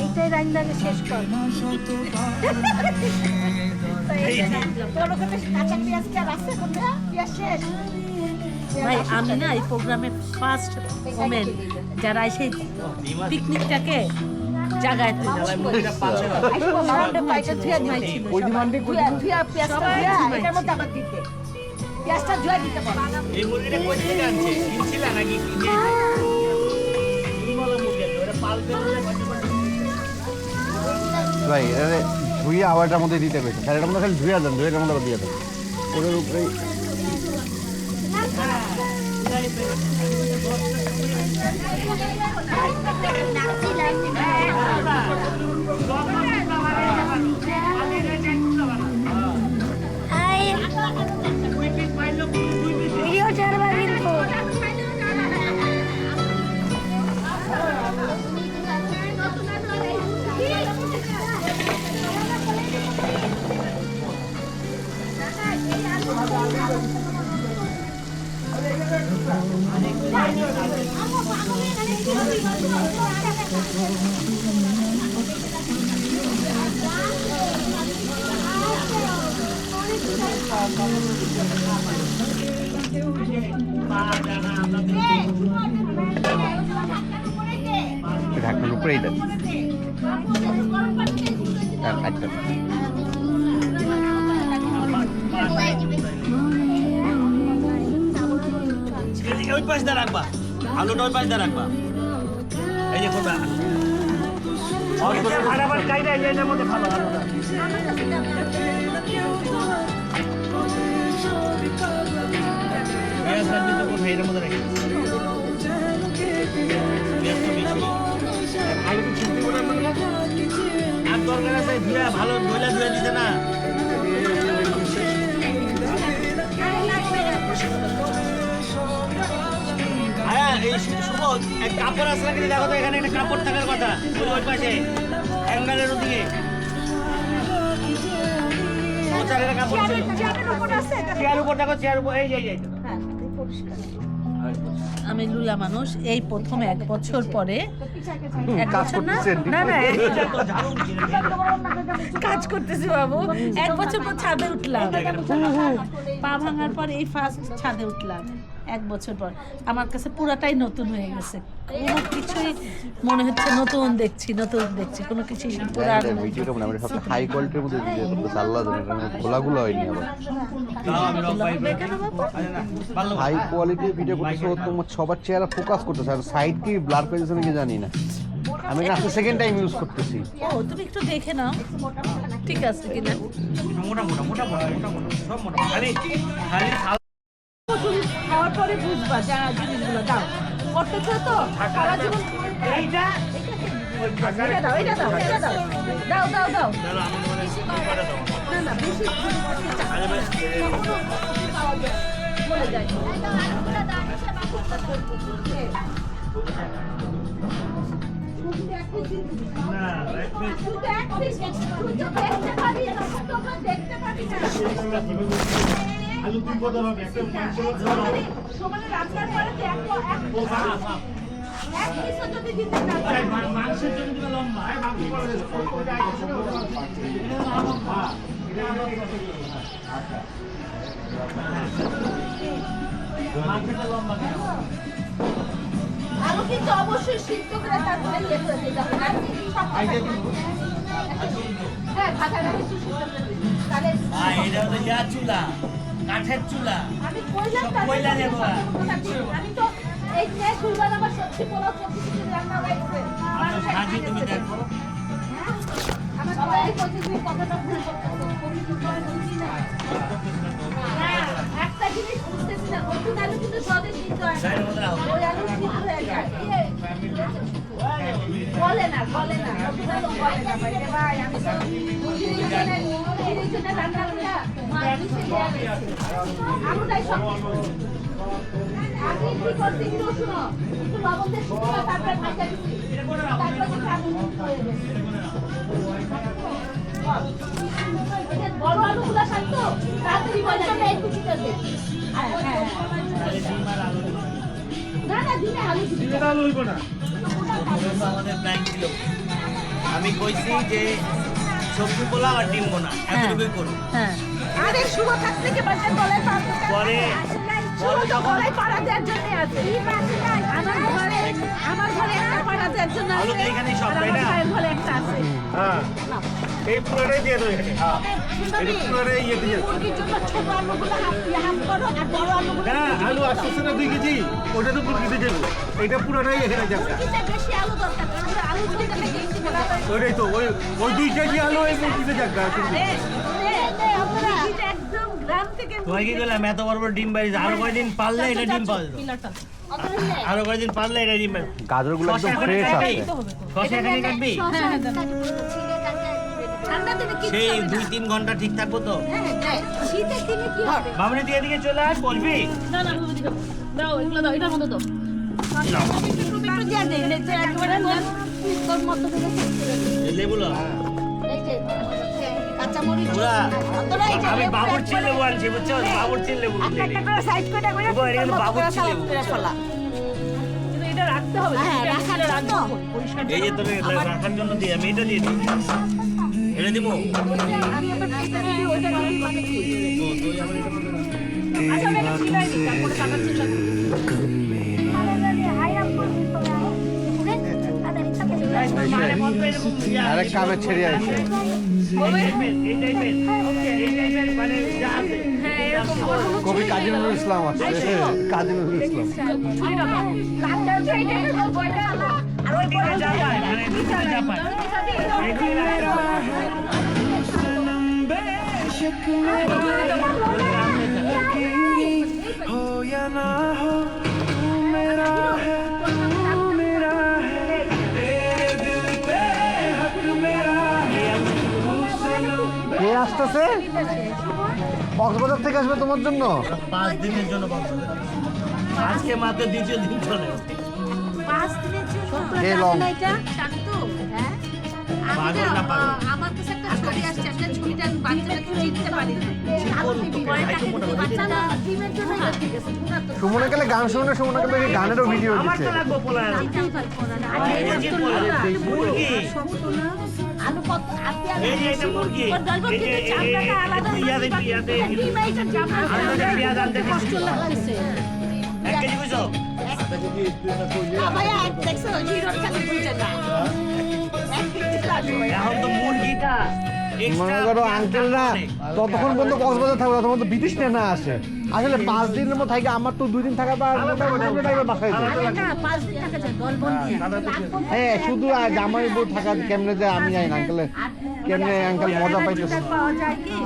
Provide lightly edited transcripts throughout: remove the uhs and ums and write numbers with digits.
এইটাই রান্নাকে শেষ কর। ভাই আমি না এই প্রোগ্রামের ফার্স্ট ওমেন যারা এসে পিকনিকটাকে জায়গায় ভাই এটা ধুয়ে আবারটার মধ্যে দিতে পেরেছে স্যারের মধ্যে খালি ধুয়ে দেন ধুয়েটার মধ্যে দিয়ে দেন ওদের উপরেই ঢাকনার উপরেই দেন ওই পাশটা রাখবা আলুটা ওই পাশটা রাখবা এই যে কোটা আবার কাইটা এর মধ্যে ভালো আলুটা গ্যাস আর দিতে কোথায় এর মধ্যে রাখি গ্যাস তো বেশি আলু কি চিন্তা করে মনে আর দরকার আছে ধুয়া ভালো ধুইলা ধুয়া দিতে না এক কাপড় আসলে কিন্তু দেখো তো এখানে একটা কাপড় থাকার কথা ওই পাশে অ্যাঙ্গেলের ওদিকে চেয়ার উপর দেখো চেয়ার উপর এই যে আমি লুলা মানুষ এই প্রথম 1 বছর পরে কাজ করতেছি বাবু 1 বছর পর ছাদে উঠলাম পা ভাঙার পর এই ফার্স্ট ছাদে উঠলাম 1 বছর পর আমার কাছে পুরাটাই নতুন হয়ে গেছে কোনো কিছুই মনে হচ্ছে নতুন দেখছি কোনো কিছুই পুরানো ভিডিওটা মানে আমরা সবচেয়ে হাই কোয়ালিটির মধ্যে দিয়ে করতে আল্লাহ জানে খোলাগুলো হয়নি আবার হাই কোয়ালিটির ভিডিও করতেছো তোমার সবার চেহারা ফোকাস করতেছে আর সাইড কি ব্লার করে দিয়েছে নাকি জানি না আমি আজকে সেকেন্ড টাইম ইউজ করতেছি ও তুমি একটু দেখে নাও ঠিক আছে কিনা মোটা সব মোটা খালি খাওয়ার পরে বুঝবা যা জিনিসগুলো দাও করতেছো তো সারা জীবন এইটা দাও না বেশি বলে যায় আলু তুই কত হবে একটা সমানে রান্নার পরে এক পিস যদি দিতে না মাংসের জন্য দিলে লম্বা মাংস করে আলু কিন্তু অবশ্যই সিদ্ধ করে তারপরে ইয়ে করে দিতে হবে না হ্যাঁ ভাজাটা কিছু সিদ্ধ করে দিতে তাহলে এটা তো ইয়া চুলা কাঠের চুলা আমি কইলাম কইলা নেব আমি তো এই যে কুরবান আমার সত্যি পোলাও সত্যি কিছু রান্না হয়েছে ভাজি তুমি দেখো আমার সবাই বলছে তুমি কথাটা ভুল করতেছো তুমি কি করে বুঝি না একটা জিনিস বুঝতেছি না নতুন আলু কিন্তু সদের দিতে হয় না ওই আলু সিদ্ধ হয়ে যায় বলে না নতুন আলু বলে না ভাই আমি তো মুরগির জন্য রান্না করে মানুষে দেয়া গেছে আলুটাই সব আগে কি করতে একটু শুনো একটু লবণ দিয়ে শুকনো তারপর ভাজা দিচ্ছি তারপর আলু হয়ে গেছে বড় আলুগুলো শান্ত তাড়াতাড়ি বলছো না একটু চিটা দে তাহলে ডিম আর আলু দিব। না না দিনে আলু দিবি আলু হইব না। আমাদের প্ল্যান ছিল, আমি কইছি যে সবজি পোলাও আর ডিম বোনা এতটুকুই করবো। হ্যাঁ আরে শুভ থাকতে কি বাচ্চা গলায় পা পরে শুভ তো গলায় পাড়া দেওয়ার জন্য আছে আমার ঘরে একটা পাড়া দেওয়ার জন্য আলু আছে তো এখানেই সব, আর তাই আমার না? ভাইয়ের ঘরে একটা আছে হ্যাঁ এই পুরোটাই দিয়ে দেবো এখানে। সুন্দরী, পুরোটাই ইয়ে দিয়ে মুরগির জন্য ছোট আলুগুলো হাফ করো আর বড় আলুগুলো না আলু আসতেছে না 2 কেজি, ওটা তো মুরগিতে দেবো, এটা পুরোটাই এখানে যাবে। মুরগিতে বেশি আলু দরকার আমরা আলু ঝোলটা নাকি একটু বানাবো ওইটাই তো ওই 2 কেজি আলু এই মুরগিতে যাবে। একদম গ্রাম থেকে তোমায় কি বললাম এত বড় বড় ডিম বাইরে আরো কয়দিন পারলে এটা ডিম পাওয়া যেত, পিলাটা আরো কয়দিন পারলে এটা ডিম পাওয়া যেত। গাজরগুলো একদম শসা ফ্রেশ এখানে আছে। শসা এখানে কাটবি, হ্যাঁ হ্যাঁ জানো। ঠান্ডা দিনে কি সেই 2-3 ঘন্টা ঠিক থাকবো তো। শীতের দিনে কি হবে বামনি তুই এদিকে চলে আয়, বলবি না না তুমি দিও দাও এগুলো দাও এটার মধ্যে দাও একটু দিয়া দেই লেজে একেবারে তোর মতো করে এই লেবুলো এই যে কাঁচা মরিচ পুরা তোরা এই যে আমি লেবু বাবুর এক চিল করে- লেবু আনছি বুঝছো, বাবুর চিল লেবু একটা একটা করে সাইড করে করে বাবু, এটা কিন্তু বাবুর ছিল। ফেলা কিন্তু এটা রাখতে হবে হ্যাঁ, এটা রাখার এটা জন্য। রাখবো, পরিষ্কার এই যে তোর রাখার জন্য দিই আমি, এটা দিয়ে দিই, এটা দিব আমি আবার এটা দিই ওইটা দিই মানে কি তো তুই আমার এটা বলে দাও। আচ্ছা আমি এটা ছিলাই দিই তারপরে টাকার চিন্তা হাই আপ করবি তোরা তাড়াতাড়ি তাড়াতাড়ি মানে বলতো এরকম আরেক কামে ছেড়ে আছে। এই টাইপের মানে যা আছে কবি কাজী নজরুল ইসলাম আছে, কাজী নজরুল ইসলাম। লালটা এইটা বইটা আর ওই দিকে যা পায় মানে দিকে যা পায় এগুলি রাখতে হবে। কে আসতেছে? কক্সবাজার থেকে আসবে তোমার জন্য? 5 দিনের জন্য বন্ধ করে দিই। আজকে মাত্র দ্বিতীয় দিন চলে 5 দিনের জন্য কে লং? এটা শান্ত হ্যাঁ পাগল না পাগল আমার কাছে একটা ছবি আসছে একটা ছবিটা আমি বাচ্চাটাকে চিনতে পারি না বাচ্চা না ডিমের জন্য ঠিক আছে সুমনে গেলে গান শুনে, সুমনে গেলে এই গানেরও ভিডিও আমার দিচ্ছে। তো লাগবো পোলা চিনতেই পারবো না আর এই যে পোলা, মুরগি আলু কত আপনি এই যে এটা মুরগি এই যে চামড়াটা আলাদা ইয়াতে ডিম এইটা চামড়া আমি তো পেঁয়াজ আনতে কষ্ট লাগছে 1 কেজি বুঝছো ভাইয়া দেখছো জিরোর সাথে বুঝে না এখন তো মুরগিটা মনে করো আঙ্কেলরা ততক্ষণ পর্যন্ত কক্সবাজার থাকবে, ততক্ষণ তো ব্রিটিশ না আসে। আসলে 5 দিনের মতো থাকে, আমার তো 2 দিন থাকা বা মোটামুটি টাইমে বাসায় যায়। না 5 দিন থাকা যায় দলবল নিয়ে হ্যাঁ শুধু জামাই বউ থাকা কেমনে যায় আমি জানি না আঙ্কেলে, কেমনে আঙ্কেল মজা পাইতেছে। পাওয়া যায় কি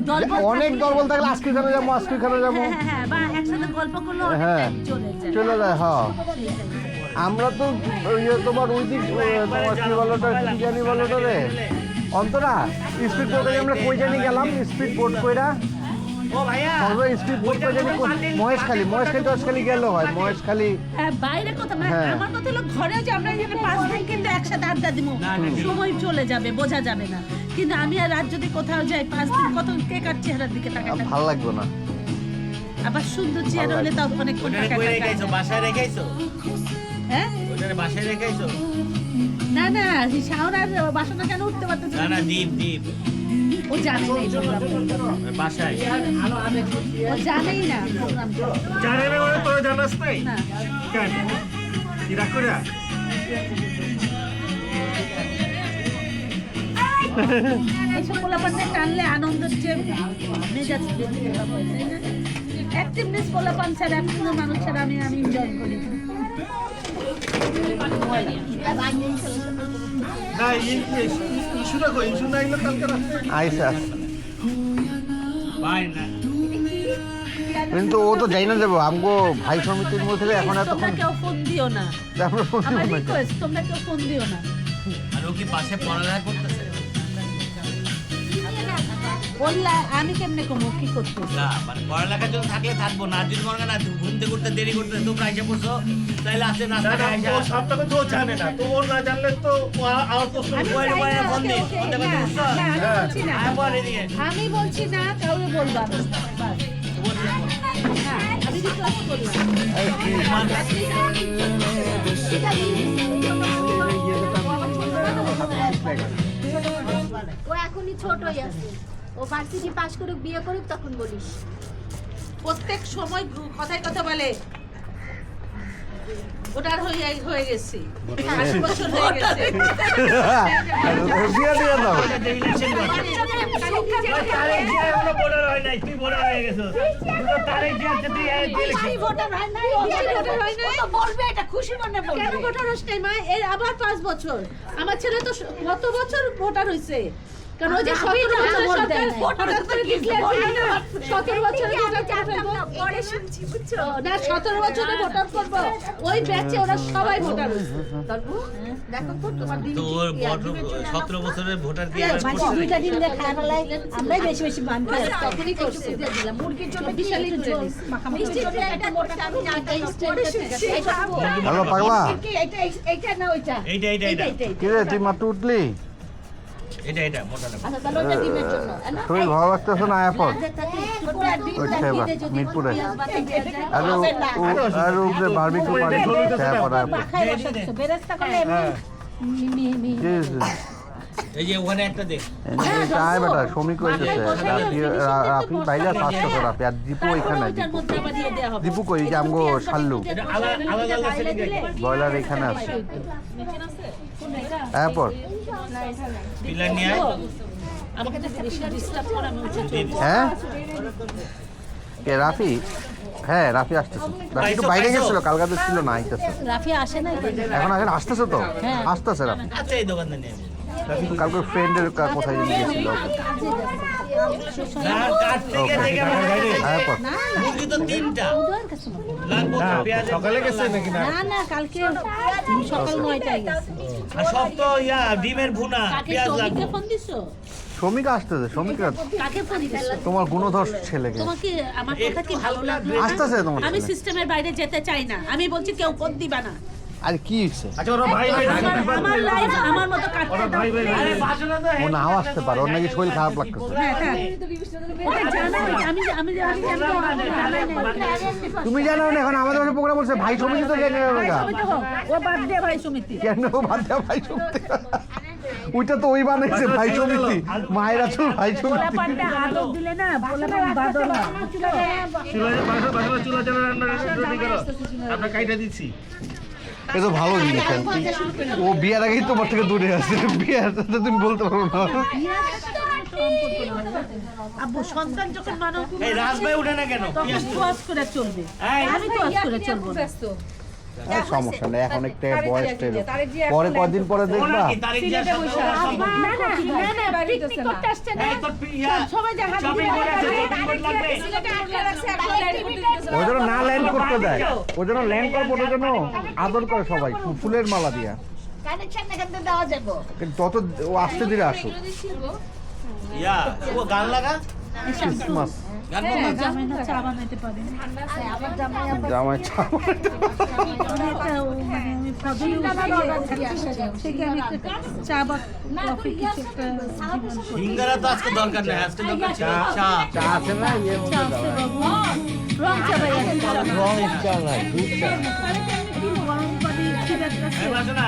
দলবল অনেক দলবল থাকলে আজকে খানে যাবো, আজকে খানে যাবো, হ্যাঁ হ্যাঁ বা একসাথে গল্প করলো হ্যাঁ চলে যায় চলে যায়। হ্যাঁ আমরা তো তোমার ওই দিক তোমার কি বলো কি জানি বলো রে অন্তরা স্পিড বোটে আমরা কই জানি গেলাম, স্পিড বোট কইরা ও ভাইয়া স্পিড বোট কই জানি মহেশখালী গেলে হয়, মহেশখালী। হ্যাঁ বাইরে কথা না হ্যাঁ। আমার কথা হলো ঘরেও যে আমরা এখানে 5 দিন কিন্তু একসাথে আড্ডা দিব সময় চলে যাবে বোঝা যাবে না, কিন্তু আমি আর রাত যদি কোথাও যাই 5 দিন কত কে কার চেহারার দিকে তাকাই থাকি। ভালো লাগবে না। আবার সুন্দর চেহারা হলে তাও অনেকক্ষণ ওটারে তাকাই কই থাকা। রেখেছো, বাসায় রেখেছো? হ্যাঁ ওটারে বাসায় রেখেছো? না না শাওরার বাসনা কেন উঠতে পারতেছে না না দ্বীপ ও জানে না এই program। বাসায় ও জানেই না প্রোগ্রাম জানে না মানে তোরা জানাস নাই না কেন কি রাগ করে এইসব পোলাপানদের টানলে আনন্দের যে মেজাজ বেশি খারাপ হয়, তাই না? অ্যাক্টিভনেস পোলাপান ছাড়া কোনো মানুষ ছাড়া আমি এনজয় করি না। না ইস্যুটা কই ইস্যু না এগুলো কালকে আইসা ভাই না কিন্তু ও তো যাই না যাবো আমগো ভাই সমিতির মধ্যে এখন তোমরা এতক্ষণ কেউ ফোন দিও না, আমরা ফোন আমার দিব না। রিকোয়েস্ট তোমরা কেউ ফোন দিও না। আর ও কি পাশে পড়ালেখা করতেছে? বললা আমি কেমনে কমু কি করতে না মানে পড়ালেখার জন্য থাকলে থাকবো না আর যদি মনে করেন না ঘুমতে ঘুরতে দেরি করতে তোমরা এসে পড়ছো তাহলে আছে না সবটাকে তো জানে না তো ওর না জানলে তো আমার প্রশ্ন ফোন দিই ফোন দিয়ে কথা বুঝছো আবার এদিকে আমি বলছি না কাউকে বলবা না বাস। হ্যাঁ, আমি রিকোয়েস্ট করলাম ও এখনই ছোটই আছে ও ভার্সিটি পাস করুক বিয়ে করুক তখন বলিস প্রত্যেক সময় কথায় কথা বলে ভোটার হয়ে গেছি 8 বছর হয়ে গেছে বিয়ে দিয়ে দাও বলবে এটা খুশি মনে বলবে কেন ভোটার হস নাই মা এর আবার 5 বছর আমার ছেলে তো গত বছর ভোটার হইছে কারণ ওই যে 17 বছর সরকার ভোটার করে ডিক্লেয়ার করে না 17 বছরে ভোটার করে ফেলবো পরে শুনছি বুঝছো না 17 বছরে ভোটার করব ওই ব্যাচে ওরা সবাই ভোটার হইছে দেখো তো তোমার দিন তো ওর 17 বছরের ভোটার দিয়ে দুইটা দিন দেখা ফেলাই আমরাই বেশি বেশি মানতে তখনই করছে দিলাম মুরগির জন্য বিশালি করে দিস মিষ্টির জন্য একটা মোটা আমি না পরে শুনছি হ্যালো পাগলা এইটা না ওইটা এইটা কি রে তুই মাত্র উঠলি এটা মোটাটা আচ্ছা তাহলে ওটা ডিমের জন্য না শরীর ভালো লাগতেছে না এরপর ওইটা মিরপুরে আর উপরে বারবিকিউ পার্টি খাওয়া পড়া বেরেস্তা করে এই যে ওখানে একটা দেখ চায় বেটা শ্রমিক হইতেছে রাফি বাইরে স্বাস্থ্য করে রাফি আর দীপু ওইখানে দীপু কই যে আমগো শাল্লু এটা আলাদা সেটিং ব্রয়লার এখানে আছে এরপর পিলার নিয়ে আয় আমাকে তো বেশি ডিস্টার্ব করে আমি উঠে চলে যাই। হ্যাঁ কে রাফি হ্যাঁ রাফি আসতেছে রাফি একটু বাইরে গেছিল কালকাতে ছিল না আইতেছে রাফি আসে নাই তো এখন আসতেছে তো আসতেছে রাফি আচ্ছা এই দোকানটা নিয়ে আয়। কালকে ফ্রেন্ডের কোথায় নিয়ে গেছিল না কাট থেকে দেখে এরপর মুরগি তো 3টা লাগবো তো পেঁয়াজ সকালে গেছে নাকি না না না কালকে সকাল 9টায় গেছে আর সব তো ডিমের ভুনা কাকে পেঁয়াজ লাগবে শ্রমিককে ফোন দিছো শ্রমিক আসতেছে শ্রমিকরা কাকে ফোন দিছো তোমার গুণধর ছেলেকে তোমাকে আমার কথা কি ভালো লাগবে আসতেছে তোমার আমি ছেলে। সিস্টেমের বাইরে যেতে চাই না আমি বলছি কেউ ফোন দিবা না আরে কি হচ্ছে আচ্ছা ওরা ভাই ভাই আমার লাইফ আমার মতো কাটতে দাও। ভাই ভাই আরে বাসনা তো ও নাও আসতে পারে ওর নাকি শরীর খারাপ লাগতেছে হ্যাঁ, হ্যাঁ। ওটা জানাই, আমি তুমি জানো না এখন আমাদের বাসায় প্রোগ্রাম বলছে ভাই সমিতি তো জেনে যাবে না ও বাদ দে ভাই সমিতি কেন বাদ দেওয়া ভাই সমিতি ওইটা তো ওই বানাইছে ভাই সমিতি মায়ের আসল ভাই সমিতি পোলাপানটা আদর দিলে না পোলাপান বাদর হয় চুলা জানা রান্না রেডি করো আমরা কাইটা দিচ্ছি এ তো ভালো জিনিস ও বিয়ের আগেই তোমার থেকে দূরে আছে বিয়ের সাথে তুমি বলতে পারো না আব্বু সন্তান যখন মানো এই রাজভাই উঠে না কেন তখন তোয়াজ করে চলবে আমি তোয়াজ করে চলবো না। সমস্যা নেই এখন একটা বয়স পরে কদিন পরে দেখবা তারিখ যা সম্ভব না না পিকনিক করতে আসছে না এই তোর সবাই দেখা শপিং করে আছে শপিং লাগবে ওই জন্য না ল্যান্ড করতে দেয় ওই জন্য ল্যান্ড করার পর ওই জন্য আদর করে সবাই ফুলের মালা দিয়া কানেকশন এখান থেকে দেওয়া যাবে কিন্তু তত ও আস্তে ধীরে আসুক ও গান লাগা ক্রিসমাস গান বন্ধ জামাই না চা বানাইতে পারে আমার জামাই জামাই চা আমি ফজলি থেকে আমি একটা চা বা কফি কিছু একটা সিঙ্গারা তো আজকে দরকার নেই আজকে দরকার ছিল চা চা আছে না ইয়ে চা আছে বাবু রং চা ভাই একটা চা রং চা নাই দুধ চা গরম পানি ঠিক আছে এই বাসনা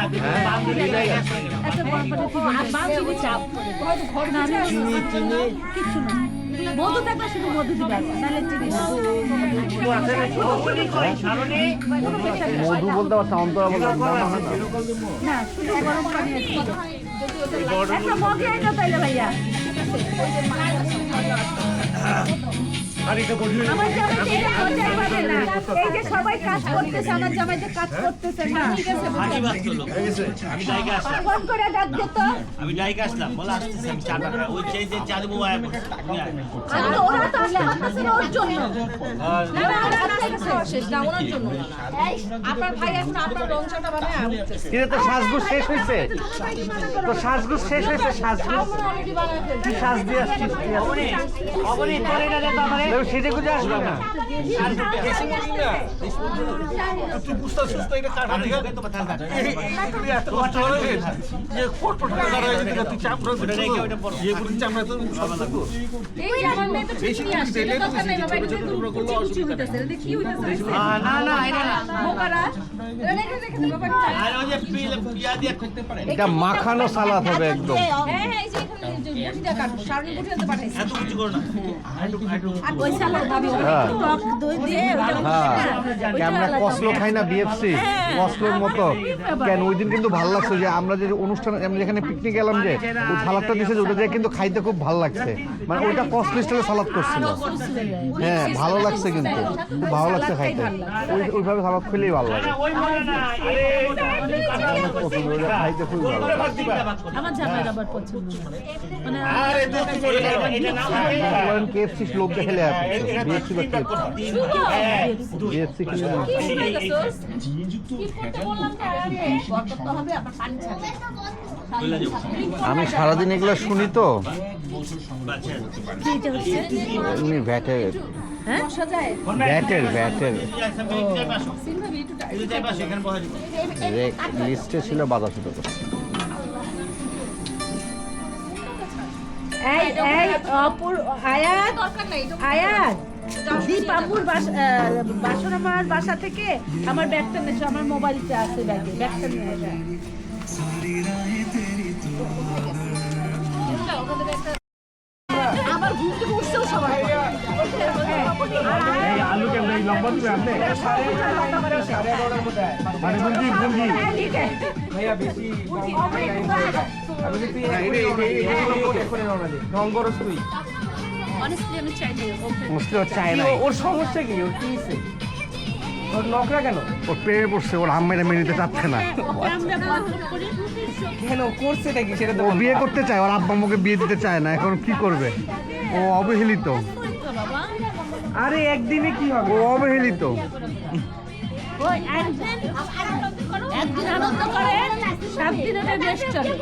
বান্ধবী একটা গরম পানি ঠিক আছে বাবু চা না চিনি কিছু না মধু থাকলে শুধু মধু দিবা তাহলে চিনি না মধু বলতে পারছে অন্তরা বলতে না শুধু গরম পানি আছে একটা মগে একটা তাইলে ভাইয়া শাড়িটা বসিয়ে আমার জামাই তো এটা লজ্জায় পাবে না। এই যে সবাই কাজ করতেছে, আমার জামাই যে কাজ করতেছে না। ঠিক আছে, হাজি বাজতো লোক আমি ডাইকে আসলাম ফোন করে ডাক দে তো। আমি ডাইকে আসলাম বলে আসতেছি আমি চাটা খাই ওই যে চা দেবো আয়া বসে তুমি আয়। আমি ওরা তো আসলে আসতেছে না ওর জন্য। না না ওরা আসতেছে শেষ না ওনার জন্য। এই আপনার ভাই এখন আপনার রংচাটা বানায় আসতেছে। এটা তো সাজগোজ শেষ হয়েছে, তো সাজগোজ শেষ হয়েছে, সাজগোজ অলরেডি বানায় ফেলছে। কি সাজ দিয়ে আসছিস তুই এখন? অবনি তোর এটা দে তো আমারে দেখো সেজে গুজে আসবে না। তুই বুঝতে সুস্থ এটা কাটা আমি দিকে তোকে তো কথা কাট এই এত কষ্ট হয়ে গেছে যে কোট পট কাটা হয়ে গেছে তুই চামড়া ওটা রেখে ওটা পরো। ইয়ে করে চামড়া তো সব লাগবে এই আমার মেয়ে তো ঠিক নিয়ে আসছে। এটা কথা নাই বাবা, এটা তো কুচি কুচি হইতেছে। এটা কি হইতেছে? না না এটা না বোকারা। এটা রেখে রেখে দে বাবা। আর ওই যে পিয়া দিয়ে করতে পারে এটা মাখানো সালাদ হবে একদম। হ্যাঁ হ্যাঁ এই যে এখানে যে বুটিটা কাটবো, সারনি বুটি আনতে পাঠাইছি। এত কিছু করো না আর ওই সালাদ আমি হ্যাঁ। টক দই দিয়ে ওটা হ্যাঁ আমরা কসলো খাই না বিএফসি কসলোর মতো কেন ওই দিন কিন্তু ভালো লাগছে যে আমরা যে অনুষ্ঠান আমরা যেখানে পিকনিক গেলাম যে ওই সালাদটা দিয়েছে যে ওটা দিয়ে কিন্তু খাইতে খুব ভালো লাগছে মানে ওইটা কসলো স্টাইলে সালাদ করছিল হ্যাঁ ভালো লাগছে কিন্তু খুব ভালো লাগছে খাইতে ওইভাবে সালাদ খেলেই ভালো লাগে ওই বলে না আমার পছন্দ, ওইটা খাইতে খুব ভালো লাগে আমার জামাইয়ের আবার পছন্দ না। মানে আরে দোস্ত করে এটা নাম বলেন কেএফসি লোক দেখলে বিএফসি বা বিএফসি কিনে কি হইতেছস? কি করতে বললাম যে আরে কত হবে আপনার পানি ছাড়বে। আমি সারাদিন এগুলো শুনি তো কি এটা হচ্ছে? এমনি ভ্যাটের হ্যাঁ? বসা যায়? ভ্যাটের সিনভাবি একটু এখানে বসে দিব লিস্টে ছিল বাধা ছোট করছে এই এই অপুর আয়াত দরকার নাই এটা আয়াত দীপ আপুর বাসন আমার বাসা থেকে আমার ব্যাগটা নিয়েছো, আমার মোবাইলটা আছে ব্যাগে, ব্যাগটা নিয়ে আসা। আবার ঘুম থেকে উঠছেও সবাই। এই আলু কেমন এই লম্বা দিবে আপনি মানে মুরগি মুরগি Honestly, আমি চাই না। মুসলিম চায় না ওর সমস্যা কি ওর কি হইছে? ওর নকরা কেন ওর প্রেমে পড়ছে ওর আম্মাইরা মেনে নিতে চাচ্ছে না ওকে আমরা বন্ধ করি। কেন করছেটা কি সেটা তো ও বিয়ে করতে চায় ওর আব্বা আম্মুকে বিয়ে দিতে চায় না এখন কি করবে ও অবহেলিত বাবা আরে একদিনে কি হবে ও অবহেলিত ওই একদিন আনন্দ করে 7 দিন ওটা বেশ চলে।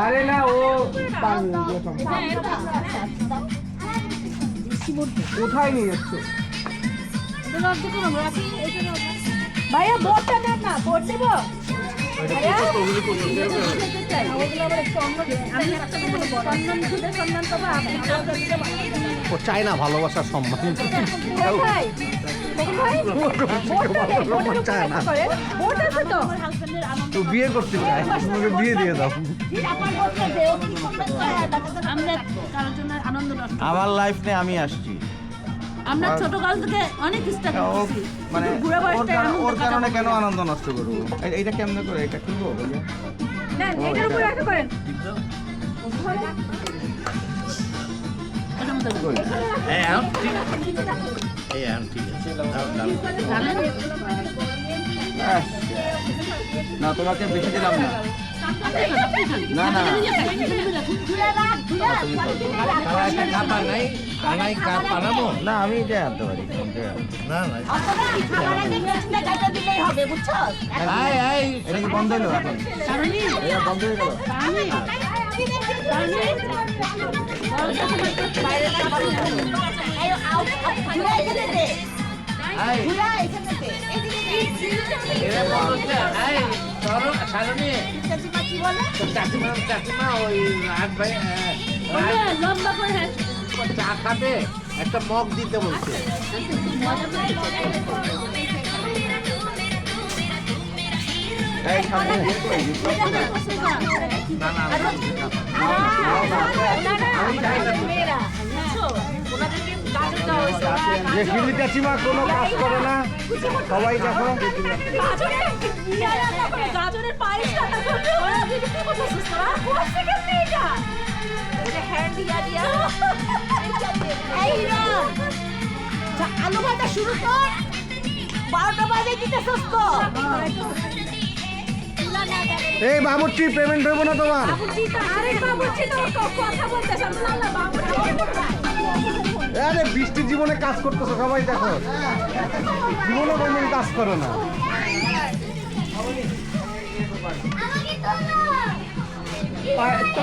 আরে না ও পারবে না, কোথায় নিয়ে যাচ্ছে ভাইয়া বোর্ডটা নেন না, বোর্ড দেব? ভাইয়া? ওগুলো আবার একটু অন্য আমি একটা বলবো, সম্মান খুঁজে সম্মান পাবো, আপনি আলাদা দিতে পারেন। ও চায় না ভালোবাসার সম্মান কোথায়? কোথায়? সম্মান চায় না করে? বোর্ড আছে তো? তো বিয়ে করতে চায় তোমাকে বিয়ে দিয়ে দাও আমার বোর্ডটা দে, ও কি সম্মান করে? আমরা কারোর জন্য আনন্দ নষ্ট করি। আমার লাইফ নিয়ে আমি আসছি আমরা ছোটকাল থেকে অনেক স্ট্রাগল ও করছি, মানে কিন্তু বুড়া বয়সটায় আনন্দ ওর কারণে কাটাবো কেন না। আনন্দ নষ্ট করবো এইটা কেমনে করে এটা খুলবো বলে না, এটার উপরে একটা করেন। ওটার মতো করে। এই আম ঠিক এই আম ঠিক আছে জানেন? না তোমাকে বেশি দিলাম না আপনি খান। না না ধুয়ে রাখ, ধুয়ে রাখ। না আমি এটা আনতে পারি না না আপনারা কি খাবার আগে মেশিনে কাটা দিলেই হবে, বুঝছো? এটা কি বন্ধ হলো এখন কারণই এটা বন্ধ হয়ে গেল লম্বা করে হ্যাঁ চা খাবে একটা মগ দিতে বলছে এই সামনে বের করে দিই। যে শিলি চাচিমা কোনো কাজ করে না সবাই দেখো গাজরের পায়েস রান্না করবে, ওরা দিদি কি বলছিস তোরা? করছে কেমনে এটা? ওটা হ্যান্ড দিয়া দিয়া। এই হিরণ, আলু ভাজা শুরু কর 12টা বাজে দিতেছস তো এই বাবুর্চি পেমেন্ট হইব না তোমার? আরে বাবুর্চি তো কথা বলতেছ না বাবুর্চি আরে বৃষ্টির জীবনে কাজ করতেছো সবাই দেখো, জীবনে কোনদিন কাজ করো না। তো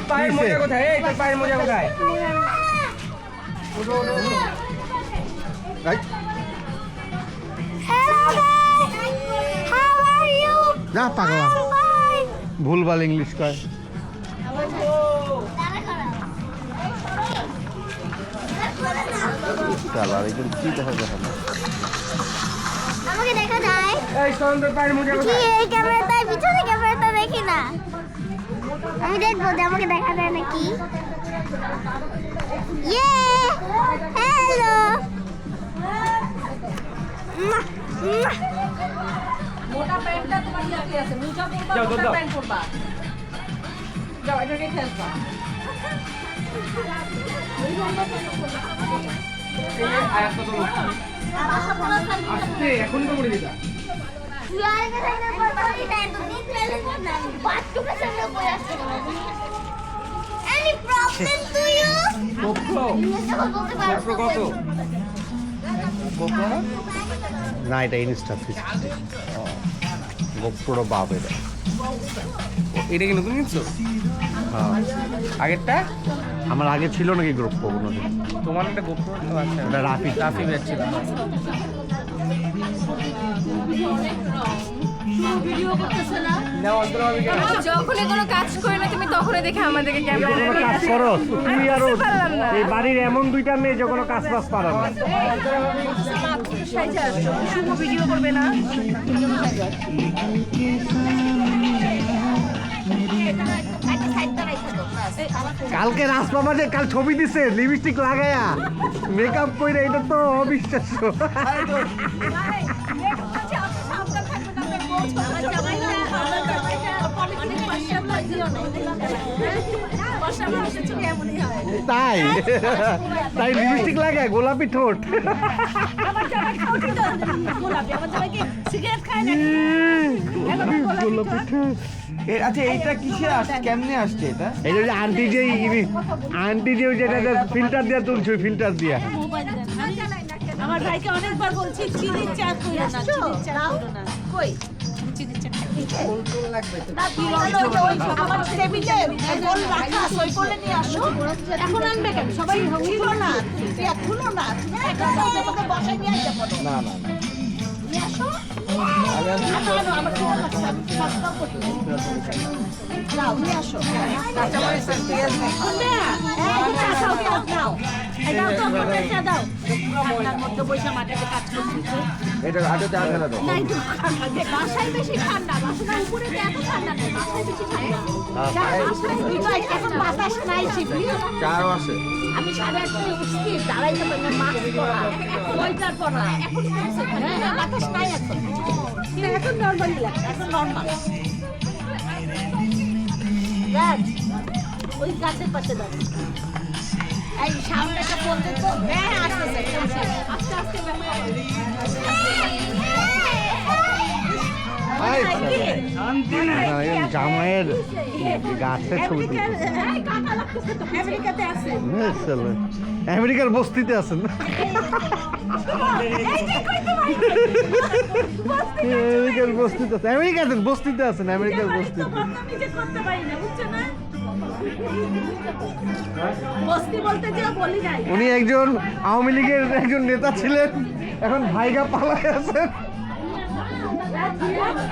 পায়ের মোজা কোথায়? এই তোর পায়ের মোজা কোথায়? এই, যা পাগলা, ভুলভাল ইংলিশ কয়। কি দেখা দেখা না আমাকে দেখা যায় এই শোন, তোর পায়ের মোজা কি কোথায়? এই ক্যামেরাটায় পিছনে ক্যামেরাটা দেখি না আমি দেখবো যে আমাকে দেখা যায় নাকি ইয়ে হ্যালো মোটা প্যান্টটা তোমার ইয়াতে আছে মোটা পরবা যাও, মোটা দাও। প্যান্ট পরবা যাও এটাকে খেলবা আয়াত তো লোক আসছে, এখন তো করে দিতা। সুয়ারে দেখা পড়বা এটা তো দেখলে না বাথরুমে সামনে পড়ে আসছে any problem to you GoPro বলতে পারছো গোপ্রো কত? গোপ্রো না, এটা ইনস্টা 360 গোপ্রো বাপ এটা। এটা কি নতুন কিনছো? হ্যাঁ, আগেরটা আমার আগে ছিল নাকি গোপ্রো কোনোদিন? তোমার একটা গোপ্রো তো আছে, এটা রাফি রাফি ব্যাগ ছিল। ভিডিও করতেছ না না অন্তরভাবে কেন? যখনই কোনো কাজ করি না তুমি তখনই দেখে আমাদেরকে ক্যামেরা কোনো কাজ করো তুমি, আরো এই বাড়ির এমন দুইটা মেয়ে যে কোনো কাজ বাজ পারে না। শুভ ভিডিও করবে না কালকে রাস্তা মাঝে কাল ছবি দিছে লিপস্টিক লাগায়া মেকআপ কইরা, এটা তো অবিশ্বাস্য। তাই তাই লিপস্টিক লাগায় গোলাপি ঠোঁট। গোলাপি ঠোঁট। আচ্ছা এইটা কিসে আসছে, কেমনে আসছে এটা? এই যে আন্টি যে ওই যেটা ফিল্টার দিয়া তুলছে, ওই ফিল্টার দিয়া। আমার ভাইকে অনেকবার বলছি চিনির চা করো না, চিনির চা করো না। কই চিনির চা আমার টেবিলে বল রাখা আছে, ওই বলে নিয়ে আসো। এখন আনবে কেন? সবাই ছিল না, এখনো না। এখন আমাকে বসাই নিয়ে আসতে পারো। না না না, নিয়ে আসো। আমার ছোট বাচ্চা, আমি সস্তা করতে যাও, নিয়ে আসো। শুনবে? চা খাও, দাও। এই দাও তো, আমার চা দাও। ঠান্ডার মধ্যে বসে মাটিতে কাজ করতেছে। এটা আগে চা ফেলা দাও। নাই তো বাসায় বেশি ঠান্ডা, বাসায় উপরে তো এত ঠান্ডা নেই, বাসায় বেশি ঠান্ডা। বাসায় কি হয়, এখন বাতাস নাই শিবলি। চাও আছে। আমি 8:30টায় উঠছি, দাঁড়াইতে পারি না, মাস্ক পরা, সোয়েটার পরা। এখন হ্যাঁ, বাতাস নাই এখন। কিন্তু এখন নর্মালি লাগে, এখন নর্মাল। রাজ, ওই গাছের পাশে দাঁড়াই। এই সামনে একটা বলতে তো হ্যাঁ আসতেছে, আস্তে আস্তে ব্যাপার। জামাইয়ের গাছের ছবি তুলতেছে। আমেরিকাতে আছে। আমেরিকার বস্তিতে আছেন। আমেরিকার বস্তিতে আছেন, আমেরিকাতে বস্তিতে আছেন, আমেরিকার বস্তিতে। নিজে করতে পারি না, বুঝছো না? বস্তি বলতে যে বলি নাই। উনি একজন আওয়ামী লীগের একজন নেতা ছিলেন, এখন ভাইগা পালায় আছেন।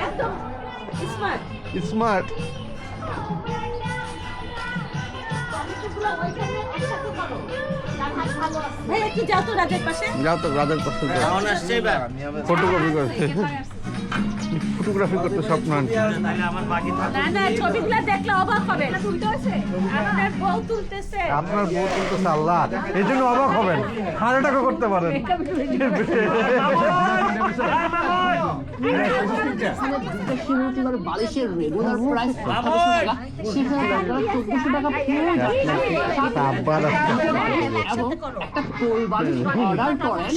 একদম স্মার্ট। স্মার্ট। ভাই একটু যাও তো রাজের পাশে। যাও তো রাজার পছন্দ কেমন আসছে এবার? ফটোকপি করে। ফটোগ্রাফি করতে স্বপ্ন আনছি। তাহলে আমার বাকি থাকবে না না, ছবিগুলো দেখলে অবাক হবে। আপনার বউ তুলতেছে। আপনার বউ কিন্তু আল্লাহ, এই জন্য অবাক হবেন, হার্ট অ্যাটাকও করতে পারেন। বালিশের রেগুলার প্রাইস 1800 টাকা, সেখানে আপনারা 1400 টাকা পেয়ে আব্বার আছে। এবং একটা কোল বালিশ অর্ডার করেন,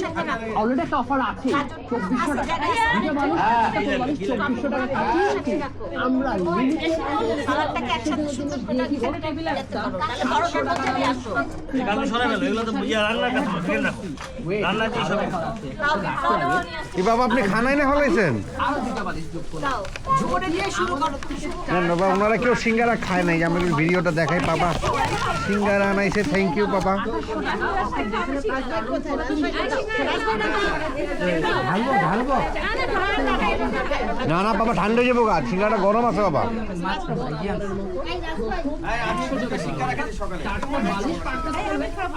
অলরেডি একটা অফার আছে 2400 টাকা। দুটো বালিশ, একটা কোল বালিশ 2400 টাকা থাকে। আমরা সালাদটাকে একসাথে সুন্দর করে ছেড়ে টেবিলে রাখতে পারো। তাহলে বড় বড় চলে আসো। এগুলো সরে গেল, এগুলো তো বুঝিয়ে রান্নার কাছে ফেলে রাখো। রান্না দিয়ে সব কি বাবা আপনি খানাই না হলাইছেন? আরো দুটো বালিশ যোগ করুন। না বাবা, ওনারা কেউ সিঙ্গারা খায় নাই, আমি ভিডিওটা দেখাই। বাবা সিঙ্গারা আনাইছে, থ্যাংক ইউ বাবা। না না বাবা, ঠান্ডা যাবো গা, সিঙ্গারা গরম আছে বাবা।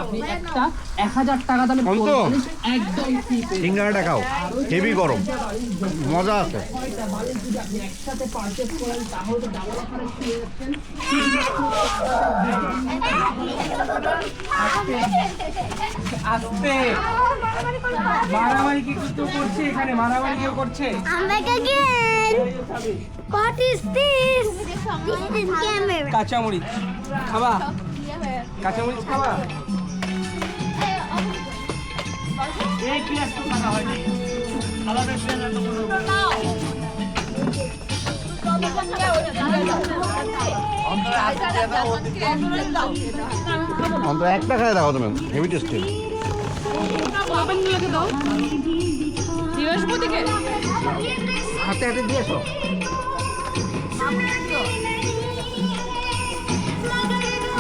আপনি একটা 1000 টাকা দামে কোল অন্ত? বালিশ একদম ফ্রি পেয়ে সিঙ্গারাটা খাও, হেভি গরম, মজা আছে। একসাথে পারচেজ করেন তাহলে তো ডাবল অফারে পেয়ে যাচ্ছেন। আস্তে মারামারি কি তো করছে এখানে, মারামারি কেউ করছে? I'm back again. What is this? This is camera. কাঁচামরিচ খাবা? কাঁচামরিচ খাবা? এই ক্লাস তো টাকা হয়নি। আলাদা প্ল্যান এত বড়। অন্তত একটা খাই দেখো তুমি, হেভি টেস্টি। হাতে হাতে দিয়েছো?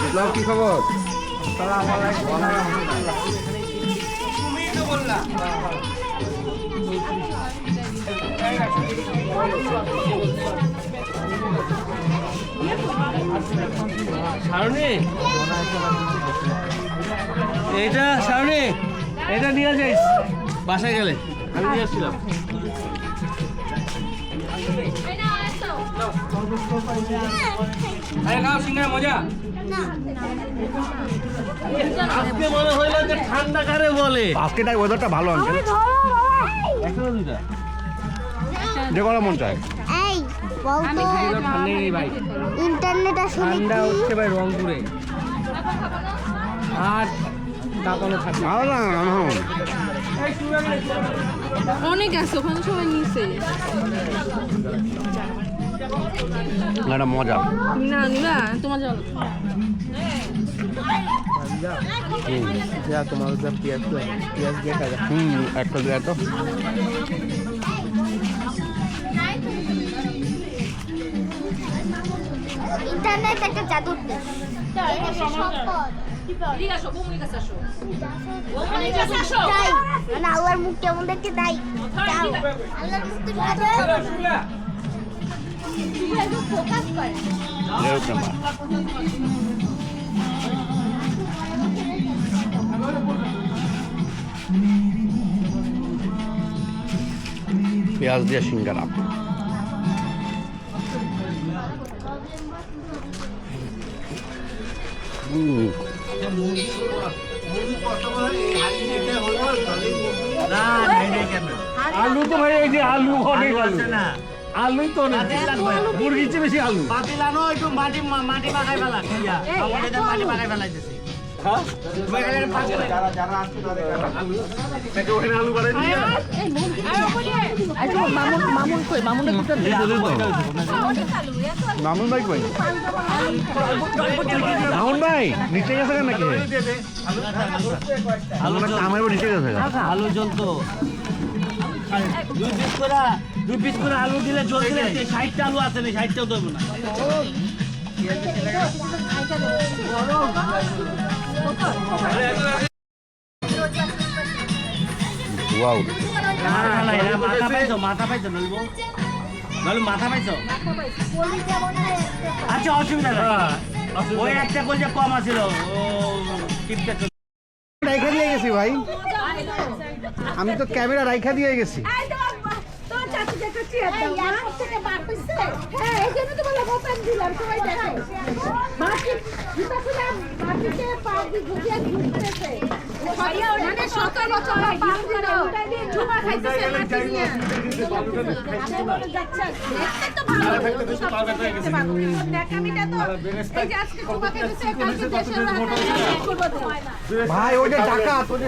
বিপ্লব কি খবর? তুমিই তো বললা। শারুনি, এইটা শারুনি, এটা নিয়ে যাইস বাসায় গেলে। আমি নিয়ে আসছিলাম। আরে খাও, সিঙ্গারা মজা। আজকে মনে হইলো যে ঠান্ডা কারে বলে। আজকে তাই ওয়েদারটা ভালো আনছে, এখনো দুটা যে কোনো মন চায়। এই বলতো ঠান্ডা নেই ভাই, ইন্টারনেট আসলে ঠান্ডা কি? হচ্ছে ভাই রংপুরে, আর কাঁপানো থাকে। ভালো না এখন অনেক আছে, ওখানে সবাই নিছে। একটা মজা। তুমি না নিবা, তোমার যাও। তোমার পেঁয়াজ দিয়ে খাবে। একটা দিয়ে তো ইন্টারনেট একটা জাদুর দেশ। এই দেশে সম্পদ। তাই, মানে আল্লাহর মুখ কেমন দেখতে তাই যাও। আল্লাহর মুখ তো ফোকাস করে। পেঁয়াজ দিয়ে সিঙ্গারা। না, নেই কেন? আলু তো ভাই এই যে আলু অনেক আলু আলু, আছে না। আলুই তো অনেক, পাতিল লাগবে। মুরগির চেয়ে বেশি আলু। পাতিল আনো, একটু মাটি পাকাই ফেলা। আমাদের মাটি পাকাই ফেলাইতেছি। হ্যাঁ তোমার কাছে পাতিল নাই? তাকে ওখানে আলু বাড়াই দিয়ে মামুন কই? মামুনের দুটো মামুন ভাই কই? মামুন ভাই নিচে গেছে কেন নাকি? আলু আমার নিচে গেছে। আলু জ্বলতো। 2 পিস করে আলু দিলে জ্বলতে 60টা আলু আছে না, 60টাও দেবো না। ওয়াও, মাথা পাইছো নলবো, মাথা পাইছো। আচ্ছা অসুবিধা নেই, ওই একটা কল যে কম আছিল ও টিপটা রাইখা দিয়ে গেছি ভাই, আমি তো ক্যামেরা রাইখা দিয়ে গেছি। চাচিকে চেয়ার দাও না থেকে বার হইছে হ্যাঁ এই জন্য তো বলে বোতাম দিলাম সবাই দেখো মাছি জুতা খুলাম মাছিতে পা দিয়ে ঘুরিয়ে ঘুরতেছে ভাইয়া মানে সকাল চলা পাল করে উঠাই দিয়ে চুমা খাইতেছে মাছি নিয়ে যাচ্ছে তো ভালো দেখামিটা তো এই যে আজকে চুমা খাইতেছে কালকে দেশের ভাই ওই যে ডাকাত ওই যে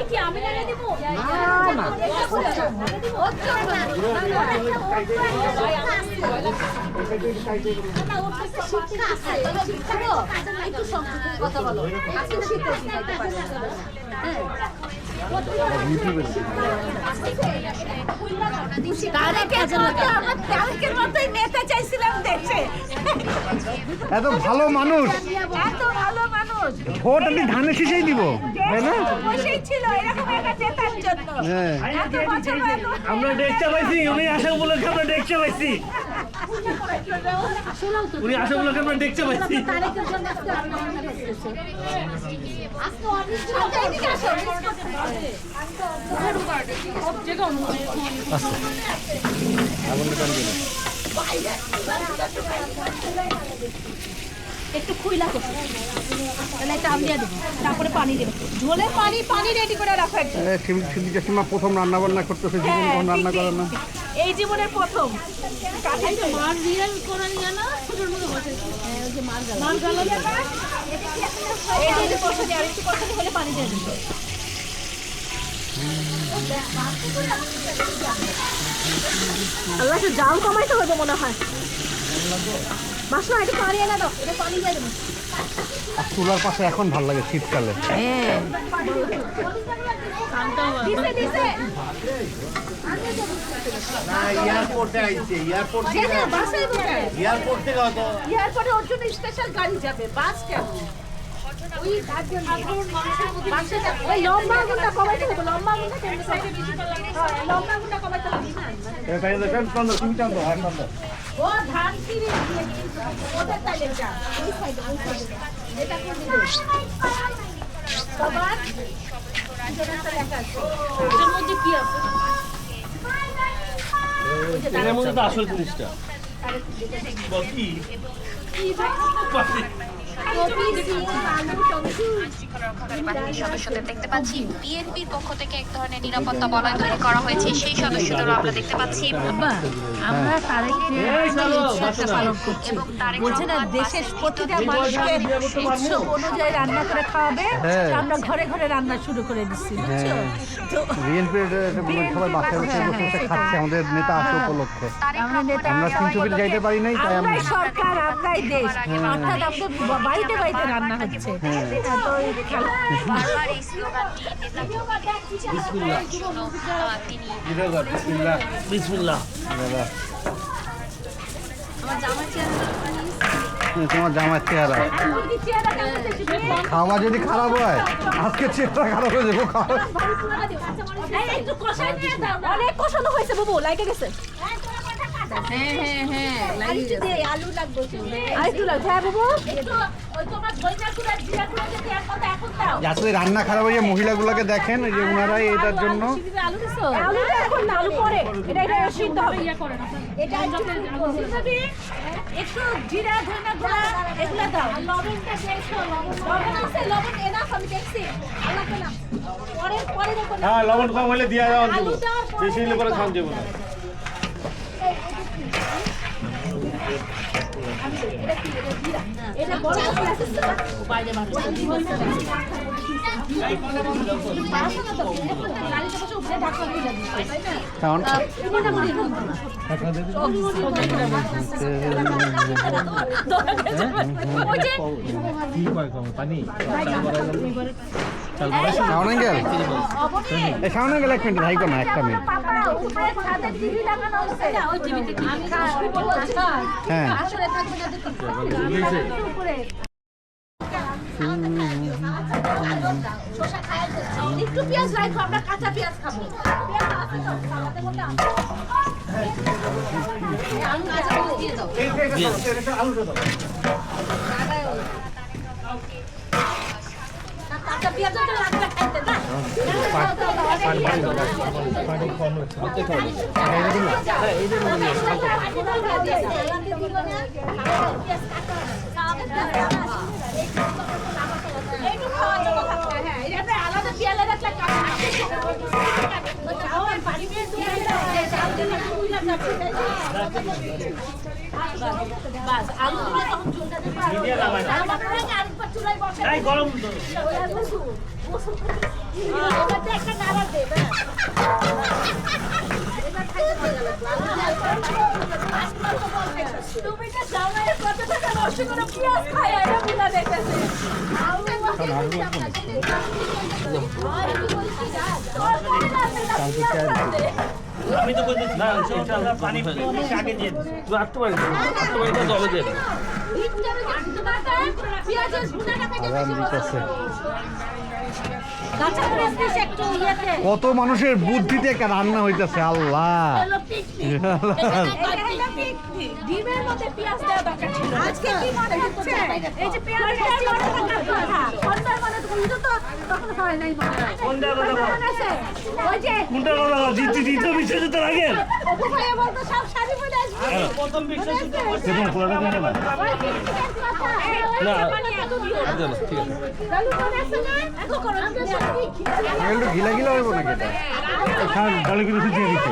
কি আমি না দিব কথা বলো নেতা চাইছিলাম দেখছে এত ভালো মানুষ এত ভালো মানুষ ভোট আমি ধানের শীষেই দিব তাই না বসেই ছিল এরকম একটা নেতার জন্য হ্যাঁ এত বছর আমরা দেখতে পাইছি উনি আসা উপলক্ষে আমরা দেখতে পাইছি উনি আসা উপলক্ষে আমরা দেখতে পাইছি তারেকের জন্য আজকে আজকে অনেক এদিকে আসো একটু খুইলা করো তাহলে একটা আম দিয়ে দেবো তারপরে পানি দেবো ঝোলের পানি রেডি করে রাখো একটা সিদ্দিকা সীমা প্রথম রান্না বান্না করতেছে জীবন কখন রান্না করে না এই জীবনের প্রথম মার রিয়াল করা নিয়ে না ছোটর মতো বসে ওই যে মার গালো এই যে কষা দিয়ে আর একটু কষা হলে পানি দিয়ে দিবে আল্লাহ জাল কমাইতে হবে মনে হয় মাসা একটু পানি এনে দাও এটা পানি দিয়ে দেবো আর চুলার পাশে এখন ভালো লাগে শীতকালে দিছে দিছে এয়ারপোর্টে আইছে এয়ারপোর্ট বাসে ঢুকে এয়ারপোর্ট থেকে হতো এয়ারপোর্টে ওর জন্য স্পেশাল গাড়ি যাবে বাস কেন ওই বাসে যাবে ওই লম্বা গুন্ডা কমাইতে হবে লম্বা গুন্ডা কেন লম্বা গুন্ডা কমাইতে হবে ও ধান কিনে দিয়ে ওদের তাইলে যা ওই সাইডে এটা করে দিবে বাবা এর মধ্যে কি আছে এর মধ্যে তো আসল জিনিসটা কি বাহিনীর সদস্যদের দেখতে পাচ্ছি বিএনপির পক্ষ থেকে এক ধরনের নিরাপত্তা বলয় তৈরি করা হয়েছে সেই সদস্যদেরও আমরা দেখতে পাচ্ছি আমরা তারেককে উৎসবটা পালন করছি বলছে না দেশের প্রতিটা মানুষকে উৎসব অনুযায়ী রান্না করে খাওয়াবে আমরা ঘরে ঘরে রান্না শুরু করে দিচ্ছি বুঝছো তো বিএনপির সবাই বাসায় বসে বসে খাচ্ছে আমাদের নেতা আসে উপলক্ষে আমরা নেতা আমরা তিনশো যাইতে পারি নাই তাই আমরাই সরকার আমরাই দেশ অর্থাৎ আমাদের বাড়িতে বাড়িতে রান্না হচ্ছে তো এই খেলা বারবার এই স্লোগানটি তিনি বিসমিল্লাহ তোমার জামার চেহারা খাওয়া যদি খারাপ হয় আজকে চেহারা খারাপ হয়ে যাবো খাওয়া একটু কষাই নিয়ে দাও অনেক কষানো হয়েছে বাবু লাইকে গেছে আলু লাগবে আর একটু লাগবে হ্যাঁ বাবু একটু ওই তোমার দইটা গুলা জিরা গুলা যে দেওয়ার কথা এখন দাও আসলে রান্না খারাপ হয়ে মহিলাগুলোকে দেখেন যে ওনারাই এটার জন্য আলু দিছো আলুটা এখন না আলু পরে এটা সিদ্ধ হবে এটা একটু জিরা ধনিয়া গুলা এগুলা দাও লবণটা দেখো লবণ আছে লবণ এনাফ আমি দেখছি আলাদা না পরে পরে দেখো হ্যাঁ লবণ কম হলে দিয়া দাও বেশি হলে পরে খান দেব না এটা বড় গ্লাস আছে বাইরে মারো গাড়িতে বসে উপরে ঢাকা দিয়ে যাবে তাই না কারণ শাওন আঙ্কেল এই শাওন আঙ্কেল এক মিনিট ভাই না একটা মিনিট উপরে ছাদে টিভি লাগানো আছে না ওই টিভিতে আমি বলছি হ্যাঁ আসলে থাকবে না তো উপরে শসা খায় একটু পেঁয়াজ রাখো আমরা কাঁচা পেঁয়াজ খাবো পেঁয়াজ আছে তো আমাদের মধ্যে আলু কাঁচা পেঁয়াজ দিয়ে দাও আলুটা দাও আচ্ছা পেঁয়াজ তো লাগবে খাইতে না এইটু খাওয়া যাবে হ্যাঁ এটা আলাদা পেঁয়াজ রাখলে খাওয়ার পানি দিয়ে বাস আলু দিলে তখন ঝোলটা দিতে পারো আরেকবার চুলায় বসে তাই গরম তো এবারে একটা নাড়া দেবে এবার খাইতে মজা লাগবে তুমি তো জামাইয়ের কত টাকা নষ্ট করে পেঁয়াজ খায় এটা বুঝা দেখতেছে আমি তো বলছি না পানি আগে দিয়ে রাখতে পারি জলে দিয়ে আরাম দিতেছে একটু ইয়েতে কত মানুষের বুদ্ধিতে একটা রান্না হইতেছে আল্লাহ ডিমের মধ্যে পেঁয়াজ দেওয়া দরকার ছিল আজকে কি মনে হচ্ছে এই যে পেঁয়াজ কোনটার মানে তো তখন হয় নাই মনে হয় কোনটা মনে আছে ওই যে কোনটা কথা দ্বিতীয় বিশ্বযুদ্ধের আগে ওপো ভাই বলতো সব শাড়ি পরে আসবে প্রথম বিশ্বযুদ্ধ দেখুন পুরোটা কিনে না ঠিক আছে চালু করে আছে না এত করো একটু গিলা গিলা হইব নাকি এটা খান ভালো করে দিয়ে দিচ্ছি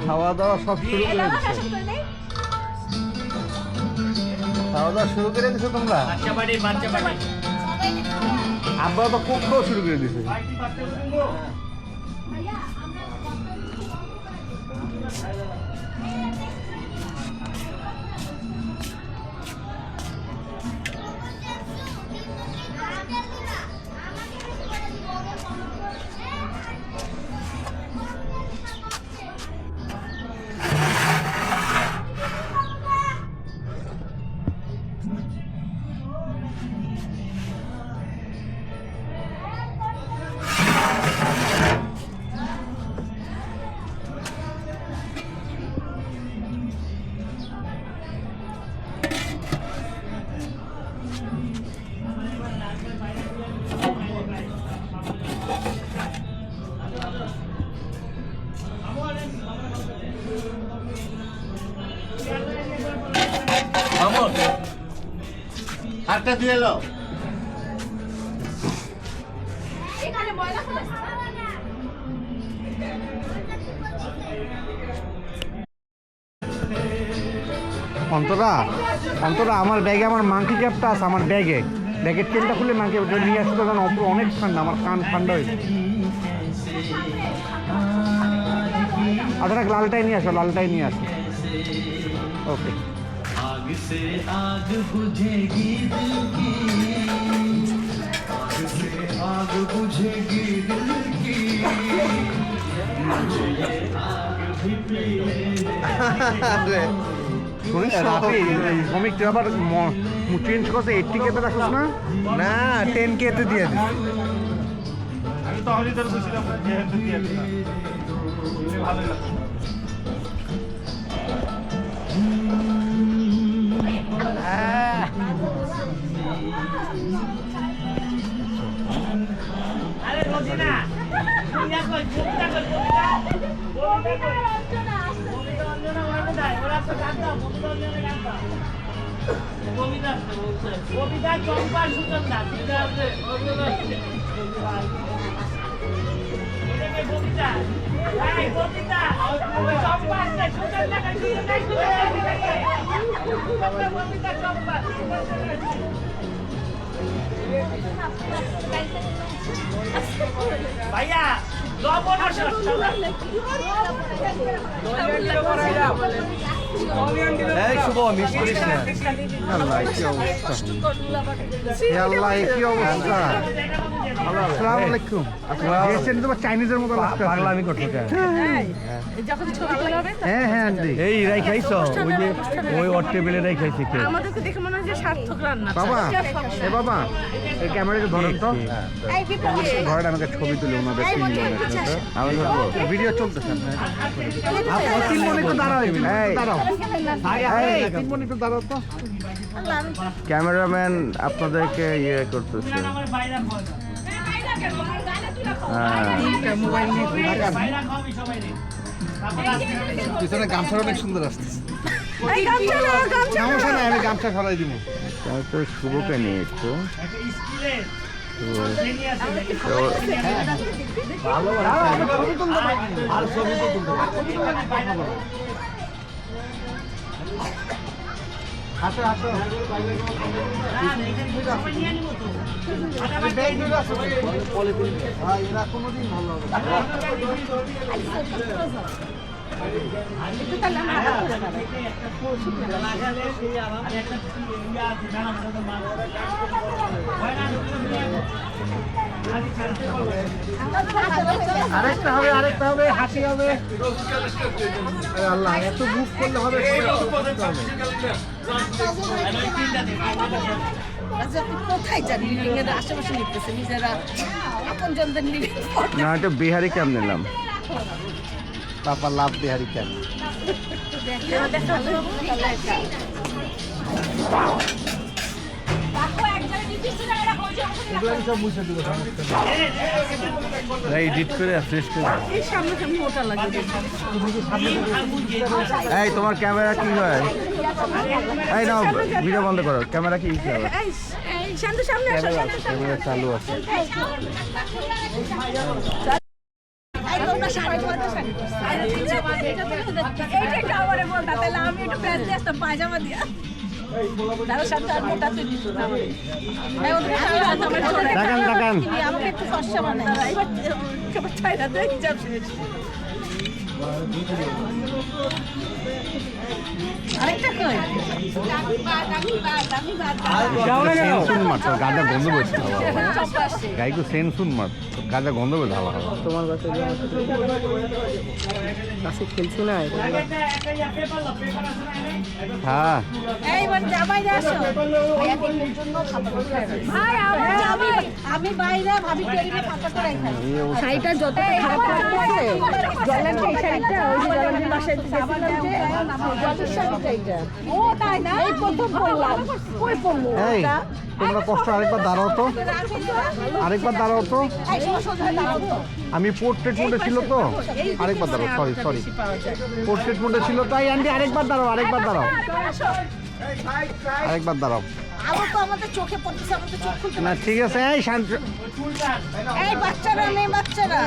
খাওয়া দাওয়া সব শুরু করে দিচ্ছে খাওয়া দাওয়া শুরু করে দিছো তোমরা বাচ্চা বাড়ি আব্বা তো খুব খাওয়া শুরু করে দিছে হাতটা দিয়ে এলো এখানে ময়লা ফেলা অন্তরা অন্তরা আমার ব্যাগে আমার মাংকি ক্যাপটা আছে আমার ব্যাগের তেলটা খুলে মাংকি ওটা নিয়ে আসতে কারণ অপর অনেক ঠান্ডা আমার কান ঠান্ডা হয়েছে আপনারা লালটাই নিয়ে আসো ওকে आग से आग बुझेगी दिल की आग से आग बुझेगी दिल की मुझे ये आग भी पी लेने শুনিস রাফি শ্রমিক তুই আবার চেঞ্জ করতে 80K তে রাখিস না না 10K তে দিয়ে দিস আমি তো হলিদার বলছিলাম যেহেতু দিয়ে দিলাম ভালো লাগছে আরে রোজিনা ইয়া কই কবিতা অঞ্জনা ওরা দাও ওরা তো গান দাও অঞ্জনা গান দাও কবিতা চম্পা সুগন্ধা ঠিক আছে কবিতা কবিতা চম্পা সুগন্ধা কবিতা চম্পা ভাইয়া লবণ এই শুভ মিস করিস না আল্লাহ কি অবস্থা আসসালামু আলাইকুম। দেখছেন তো চাইনিজের মতো লাগছে। পাগলামি করছো কেন? যখন ছবি তোলা হবে হ্যাঁ হ্যাঁ আন্টি। এই রাই খাইছো ওই যে ওই ওর টেবিলে রাই খাইছি কে? আমাদেরকে দেখে মনে হয় যে সার্থক রান্না। বাবা এ বাবা এই ক্যামেরাকে ধরেন তো। ধরেন আমাকে ছবি তুলে ওনাদের তিনজনের সাথে। আমি ধরবো ভিডিও চলতেছে। আপনি তিন মিনিট একটু দাঁড়াও, দাঁড়াও তিন মিনিট একটু দাঁড়াও তো। ক্যামেরাম্যান আপনাদেরকে ইয়ে করতেছে। পিছনে গামছাটা অনেক সুন্দর আসতেছে। সমস্যা নাই, আমি গামছা সরাই দিব। তারপর শুভকে নিয়ে একটু আসো আসো এরা কোনোদিন ভালো হবে আরেকটা হবে, আরেকটা হবে, হাসি হবে। আল্লাহ এত বুক করলে হবে? কোথায় যান? লিভিং এর আশেপাশে লিখতেছে নিজেরা আপন জনদের লিভিং। না এটা বিহারি ক্যাম্প নিলাম। পাপা লাভ বিহারি ক্যাম্প। এডিট করে ফ্রেশ করে এই সামনে সামনে ওটা লাগে। এই তোমার ক্যামেরা কি হয়? এই নাও ভিডিও বন্ধ করো। ক্যামেরা কি হবে? এই শান্ত সামনে আসো, শান্ত সামনে। ক্যামেরা চালু আছে। এই তোমরা শাড়ি পরতে শাড়ি পরছো। এইটা একটু আমারে বল তাহলে আমি একটু প্যান্ট দিয়ে আসতাম পায়জামা দিয়া। দাও শান্ত আর মোটা তুই দিছো না। এই ওদের শাড়ি শান্ত আমার ছোট দেখান দেখান। আমাকে একটু ফর্সা বানাই। এবার কেবল ছাইরা দেই যাব শুনেছি। আরেকটা কই? সেনসুন মার তোর গাঁজা গন্ধ বেশি গাইকো সেনসুন মার গাঁজা গন্ধ বেশি ভালো হবে। তোমার কাছে খেলছি না হ্যাঁ এইবার জামাই আসো। ভাই আমি বাইরে ভাবি টেবিলে ফাঁকা করে খাই। শাড়িটা যতটা খারাপ লাগছে জলের যে শাড়িটা ওই যে জলের বাসায় গেছিলাম যে জলের শাড়িটা এটা ও তাই না? এই প্রথম পরলাম কই পরলো এই তোমরা কষ্ট আরেকবার দাঁড়াও তো, আরেকবার দাঁড়াও তো। আমি পোর্ট্রেট মোডে ছিল তো, আরেকবার দাঁড়াও। সরি সরি পোর্ট্রেট মোডে ছিল তাই। আন্টি আরেকবার দাঁড়াও, আরেকবার দাঁড়াও, আরেকবার দাঁড়াও। আলো তো আমাদের চোখে পড়তেছে, আমাদের চোখ খুলতে না ঠিক আছে। এই শান্ত। এই বাচ্চারা মেয়ে বাচ্চারা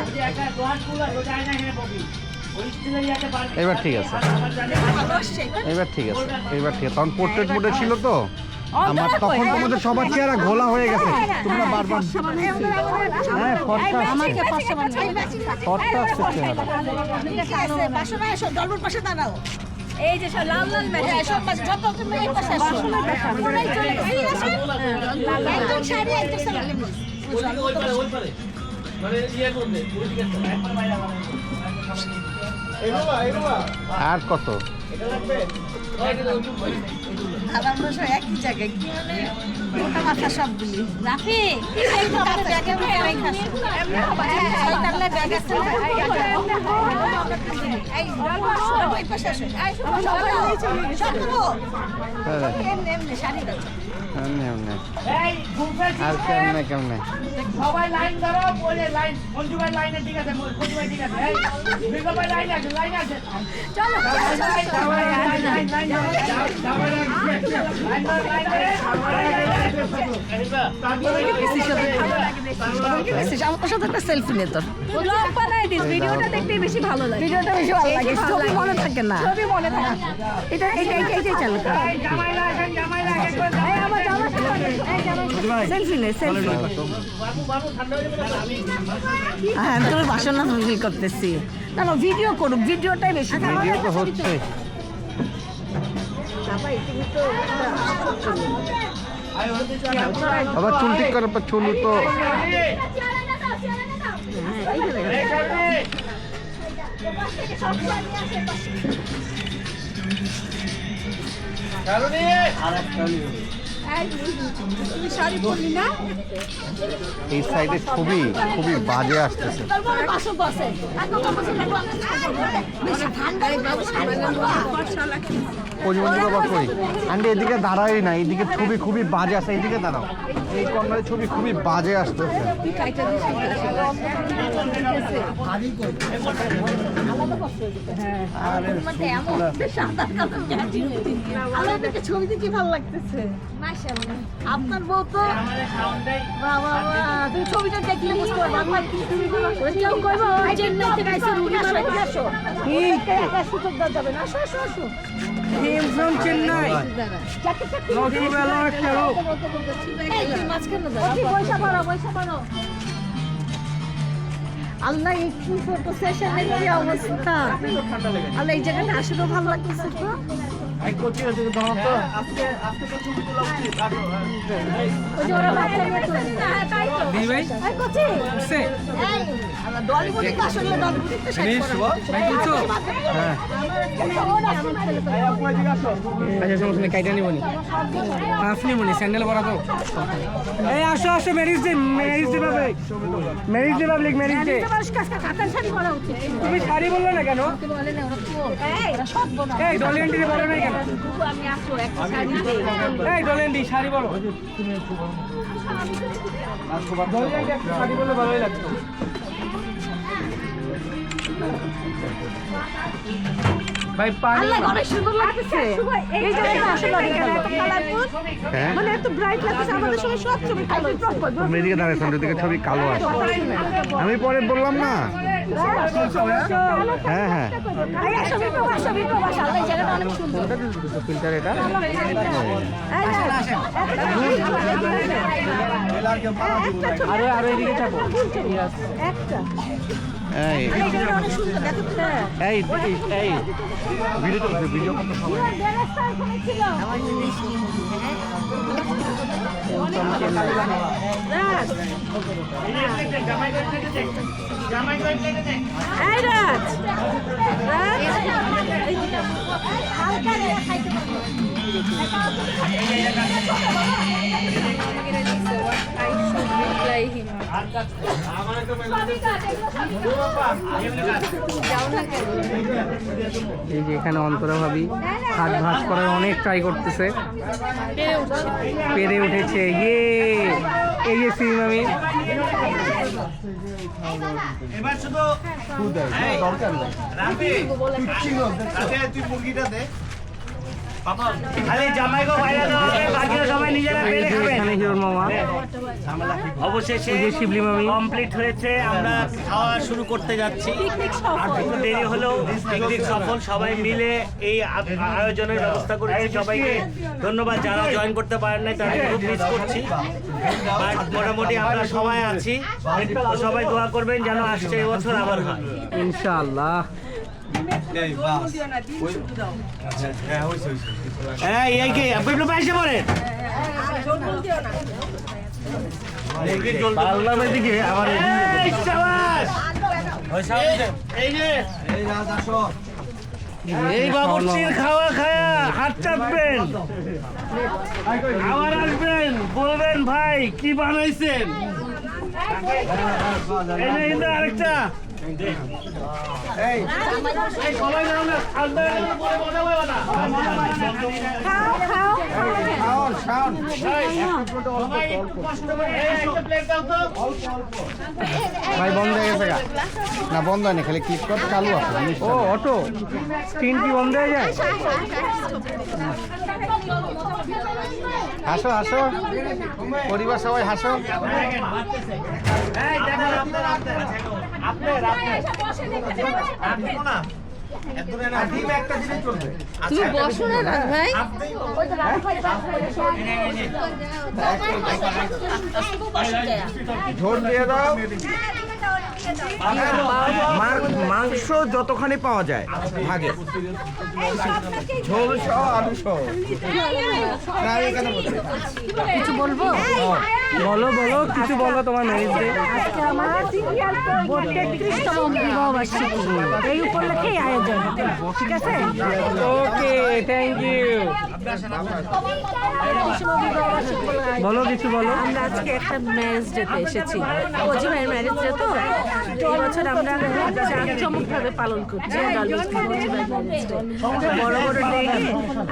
এবার ঠিক আছে, ভালো আসছে। এবার ঠিক আছে, এবার ঠিক আছে। তখন পোর্ট্রেট মোডে ছিল তো আমার, তখন তোমাদের সবার চেহারা ঘোলা হয়ে গেছে। তোমরা বারবার হ্যাঁ ফর্সা আমাকে ফর্সা বানাই। ফর্সা আসছে চেহারা। ঠিক আছে বাসনা এসো, জলবুর পাশে দাঁড়াও। এই যে সব লাল লাল মেয়ে এসো, যত তুমি এই পাশে আসো। এই আসো, একদম শাড়ি একদম সামনে। আর কত? আমরা সব একই জায়গায় কি মানে মোটা মাথা সবগুলি। রাফি এই তো কাছে ব্যাগে ভরে খাচ্ছি। এই তাহলে ব্যাগ আছে না? এই জলবুর এই পাশে আসো। এই সব এমনি এমনি শাড়ি দাও। এমনি এমনি আর কেমনে কেমনে সবাই লাইন ধরো, বলে লাইন মঞ্জু ভাই লাইনে ঠিক আছে, মঞ্জু ভাই ঠিক আছে। এই বিগো ভাই লাইন আছে, লাইন আছে। চলো আমার সাথে একটা সেলফি নে তোর। ব্লগ বানাই দিস, ভিডিওটা দেখতে বেশি ভালো লাগে। ভিডিওটা বেশি ভালো লাগে, ছবি মনে থাকে না। ছবি মনে থাকে। এটা চালু কর। জামাই লাগেন, জামাই লাগেন। এই আমার জামা সেলফি নে, সেলফি। বাবু ঠান্ডা হয়ে যাবে আমি হ্যাঁ আমি তোর বাসনা ফিল করতেছি। না না ভিডিও করুক, ভিডিওটাই বেশি। ভিডিও তো হচ্ছে। আবার চুল ঠিক করার পর চুল তো তুমি শাড়ি পরলি না? এই সাইডে খুবই খুবই বাজে আসতেছে। পরিবন্ধী বাবা কই আন্টি এদিকে দাঁড়াই না, এইদিকে ছবি খুবই বাজে আসে, এইদিকে দাঁড়াও। এই কর্নারে ছবি খুবই বাজে আসতেছে। ছবি দেখে ভালো লাগতেছে। আপনার বউ তো বাবা, তুমি ছবিটা দেখলে বুঝতে পারবা। কেউ কইবো চেন্নাই থেকে আইসা রুগী আসো, সুযোগ দেওয়া যাবে না। আসো আসো আসো। চেন্নাই আল্লাহ কি ফটো সেশনের কি অবস্থা। আল্লাহ এই জায়গাটা আসলে ভালো লাগতেছে তো। ওই যে ওরা বাচ্চা নিয়ে চলছে। তাই তো। দিদি ভাই এই কোচি সে এই আল্লাহ ডলিউডে তো আসলে ডলিউডে তো শেষ করে। ভাই বলছো হ্যাঁ আচ্ছা সমস্যা নেই, কাইটা নিবনি আপনি মনি স্যান্ডেল পরা তো। এই আসো আসো, marriage day public, marriage day public, marriage day. কাতার শাড়ি পরা উচিত। তুমি শাড়ি বললে না কেন? বলে না ওরা তো ওরা সব বনা। এই ডলেন্ডি বলো না কেন? আমি আসো একটা শাড়ি দেই। এই ডলেন্ডি শাড়ি বলো। ডলেন্ডি একটা শাড়ি বললে ভালোই লাগতো। ভাই পানি আল্লাহ অনেক সুন্দর লাগতেছে। এই জায়গাটা আসলে এত কালারফুল, হ্যাঁ মানে এত ব্রাইট লাগতেছে। আমাদের সময় সব ছবি কালো। তুমি এদিকে দাঁড়াইছো, এদিকে ছবি কালো আসে। আমি পরে বললাম না। হ্যাঁ হ্যাঁ এই ছবি প্রবাস আল্লাহ এই জায়গাটা অনেক সুন্দর। ফিল্টার এটা আরো আরো এদিকে চাপো। একটা এই এই জায়গাটা অনেক সুন্দর। দেখো তো এই এই ভিডিও চলছে, ভিডিও কত সময় বেরেস্তা এখানে ছিল। এই রাজ হালকা রে খাইতে পারবো। এই যে এখানে অন্তরা ভাবি হাত ভাস করার অনেক ট্রাই করতেছে, পেরে উঠেছে। ইয়ে এই যে সিনেমামি এবার শুধু দরকার নেই। তুই মুরগিটা দে। খালি জামাইকে বাইরে দেওয়া হবে, বাকিরা সবাই নিজেরা পেরে খাবেন। এখানে হিরোর মামা, অবশেষে এই যে শিবলি মামি। কমপ্লিট হয়েছে, আমরা খাওয়া শুরু করতে যাচ্ছি। আর একটু দেরি হলেও পিকনিক সফল, সবাই মিলে এই আয়োজনের ব্যবস্থা করেছি। সবাইকে ধন্যবাদ, যারা জয়েন করতে পারেন নাই তাদের খুব মিস করছি। বাট মোটামুটি আমরা সবাই আছি, তো সবাই দোয়া করবেন যেন আসছে এবছর আবার হয় ইনশাআল্লাহ। এই কি আপনি পাইছে পরে পারলামের দিকে আবার এই বাবুর্চির খাওয়া খায়া হাত চাপবেন, আবার আসবেন, বলবেন ভাই কি বানাইছেন। আরেকটা সবাই ভাই বন্ধ হয়ে গেছে গা? না বন্ধ হয়নি, খালি ক্লিক কর, চালু আছে। ও অটো স্ক্রিন কি বন্ধ হয়ে যায়? হাসো হাসো, পরিবার সবাই হাসো। তুমি বসো না রাজ ভাই। ঝোল দিয়ে দাও। মাংস যতখানি পাওয়া যায় ভাগে, ঝোল সহ আলু সহ। না, আমি এখানে বসে। কিছু বলবো? বলো বলো, কিছু বলো তোমার ম্যারেজ ডে। আজকে আমার 32তম বিবাহ বার্ষিকী, এই উপলক্ষেই আয়োজন, ঠিক আছে? ওকে, থ্যাংক ইউ। বলো কিছু বলো। আমরা আজকে একটা ম্যারেজ ডেতে এসেছি, অজি ভাইয়ের ম্যারেজ ডে, তো এই বছর আমরা জাঁকজমকভাবে পালন করছি বড় বড় ডেকে।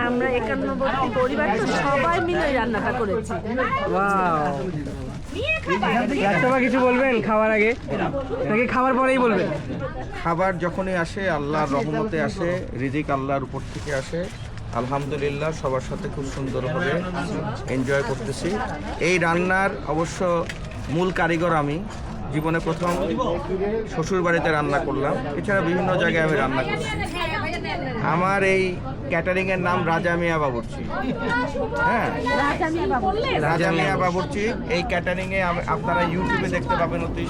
আমরা 51টি পরিবার, তো সবাই মিলে রান্নাটা করেছি। ওয়াও, রাজসভা কিছু বলবেন খাওয়ার আগে নাকি খাবার পরেই বলবেন? খাবার যখনই আসে আল্লাহর রহমতে আসে, রিজিক আল্লাহর উপর থেকে আসে। আলহামদুলিল্লাহ সবার সাথে খুব সুন্দরভাবে এনজয় করতেছি। এই রান্নার অবশ্য মূল কারিগর আমি। জীবনে প্রথম শ্বশুর বাড়িতে রান্না করলাম, এছাড়া বিভিন্ন জায়গায় আমি রান্না করছি। আমার এই ক্যাটারিংয়ের নাম রাজা মিয়া বাবুর্চি। হ্যাঁ, রাজা মিয়া বাবুর্চি। এই ক্যাটারিংয়ে আপনারা ইউটিউবে দেখতে পাবেন অতি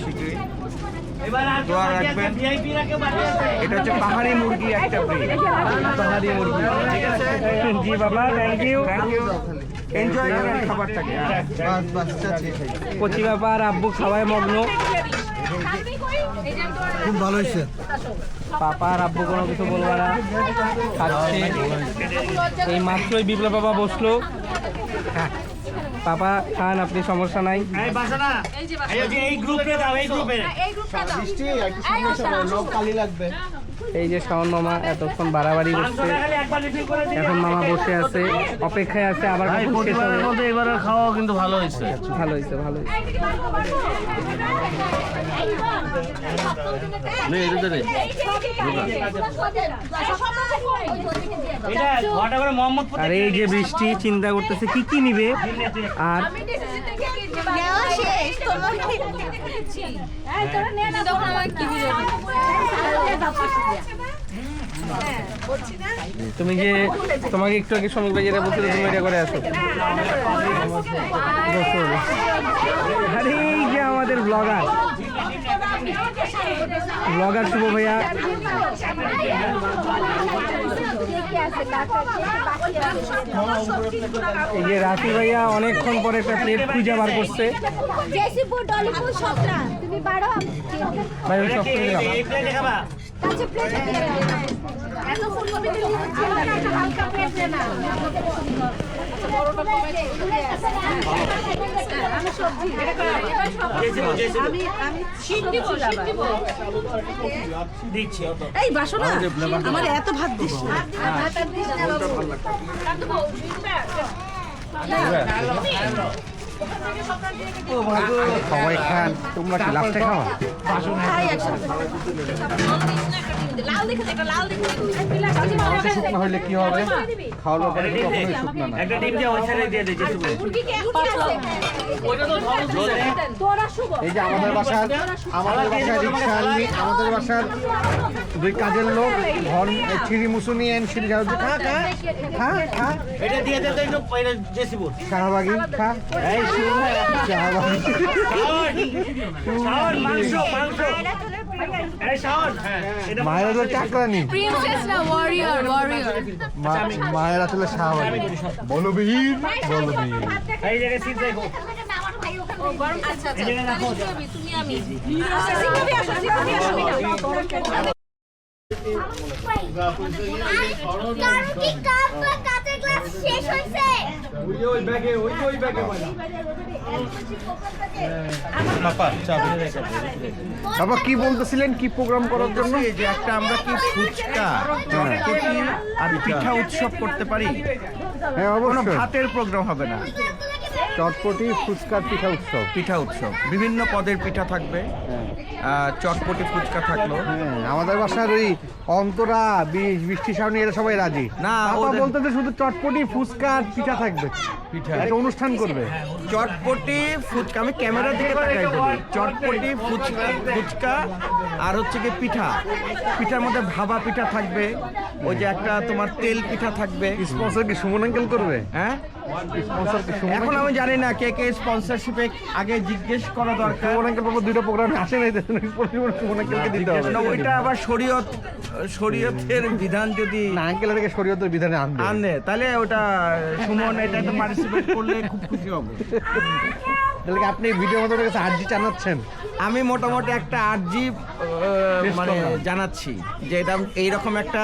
শীঘ্রই। দোয়া রাখবেন। এটা হচ্ছে পাহাড়ি মুরগি, একটা ব্রিড পাহাড়ি মুরগি। ঠিক আছে জি বাবা, থ্যাংক ইউ। এনজয় করেন খাবারটাকে। কচি ব্যাপার, আব্বু খাওয়ায় মগ্ন। খুব ভালো হয়েছে। পাপা আর আব্বু কোনো কিছু বলবো না, খাচ্ছে। এই মাত্রই বিপ্লব বাবা বসলো। পাপা খান, আপনি, সমস্যা নাই। এই গ্রুপে দাও, এই গ্রুপে। এই যে শাওন মামা এতক্ষণ বাড়াবাড়ি করছে, এখন মামা বসে আছে, অপেক্ষায় আছে আবার কখন শেষ হবে। এবারে খাওয়া কিন্তু ভালো হয়েছে। ভালো হয়েছে, ভালো হয়েছে। আর এই যে বৃষ্টি চিন্তা করতেছে কি কি নিবে। আর তুমি যে তোমাকে একটু আগে শ্রমিক ভাই যেটা বলছিল তুমি এটা করে আসো। আরে এই যে আমাদের ব্লগার শুভ ভাইয়া, এই যে রাফি ভাইয়া অনেকক্ষণ পরে একটা প্লেট খুঁজে বার করছে। ভাই ওই সব করে দিলাম। এই বাসনা আমার এত ভাত দিস না। সবাই খান, তোমরা কি লাস্টে খাওয়া? শুকনো হইলে কি হবে? খাওয়ার ব্যাপারে কখনোই শুকনো না। একটা ডিম দিয়ে ওই সাইডে দিয়ে দিয়েছি। এই যে আমাদের বাসার রিক্সাওয়ালি, আমাদের বাসার দুই কাজের লোক ঘর ছিঁড়ি মুসু নিয়ে ছিঁড়ি যাও, খা খা খা খা। এটা দিয়ে দে তো একটু, এটা জেসিপুর। শাহবাগি খা, এই শাহবাগি। শাওন, মাংস মাংস। এই শাওন, এটা মায়ের হলো চাকরানি, প্রিন্সেস না, ওয়ারিয়র, ওয়ারিয়র। মায়ের আসলে শাহবাগি। বলো বীর, বলো বীর। এই জায়গায় সিট দেখো। আচ্ছা এই জায়গায় রাখো। কারো কি কাপ বা কাঁচের গ্লাস শেষ হয়েছে? বাবা কি বলতেছিলেন, কি প্রোগ্রাম করার জন্য? এই যে একটা আমরা কি ফুচকা, চটপটি আর পিঠা উৎসব করতে পারি? হ্যাঁ কোনো অবশ্যই। ভাতের প্রোগ্রাম হবে না, চটপটি, ফুচকার পিঠা উৎসব। পিঠা উৎসব, বিভিন্ন পদের পিঠা থাকবে, চটপটি ফুচকা থাকলো। হ্যাঁ, আমাদের বাসার ওই অন্তরা, বৃষ্টি সামনে এরা সবাই রাজি না, বাবা ওদের- বলতে শুধু চটপটি, ফুচকা আর পিঠা থাকবে। একটা অনুষ্ঠান করবে। চটপটি ফুচকা, আমি ক্যামেরার দিকে তাকাই বলি। চটপটি ফুচকা আর হচ্ছে কি পিঠার মধ্যে ভাবা পিঠা থাকবে, ওই যে একটা তোমার তেল পিঠা থাকবে। স্পন্সর কি সুমন আঙ্কেল করবে? হ্যাঁ, স্পন্সর কি সুমন? এখন আমি জানি না কে স্পন্সরশিপে, আগে জিজ্ঞেস করা দরকার। সুমন আঙ্কেল বাবা দুটো প্রোগ্রামে আসে নাই, সুমন আঙ্কেলকে দিতে হবে। না, ওইটা আবার শরীয়তের বিধান যদি না, আঙ্কেল এটাকে শরীয়তের বিধানে আনবে। আনে তাহলে ওটা সুমন এটাতে পার্টিসিপেট করলে খুব খুশি হব। তাহলে কি আপনি ভিডিওর মধ্যে কাছে আর্জি জানাচ্ছেন? আমি মোটামুটি একটা আর্জি মানে জানাচ্ছি যে এটা এইরকম একটা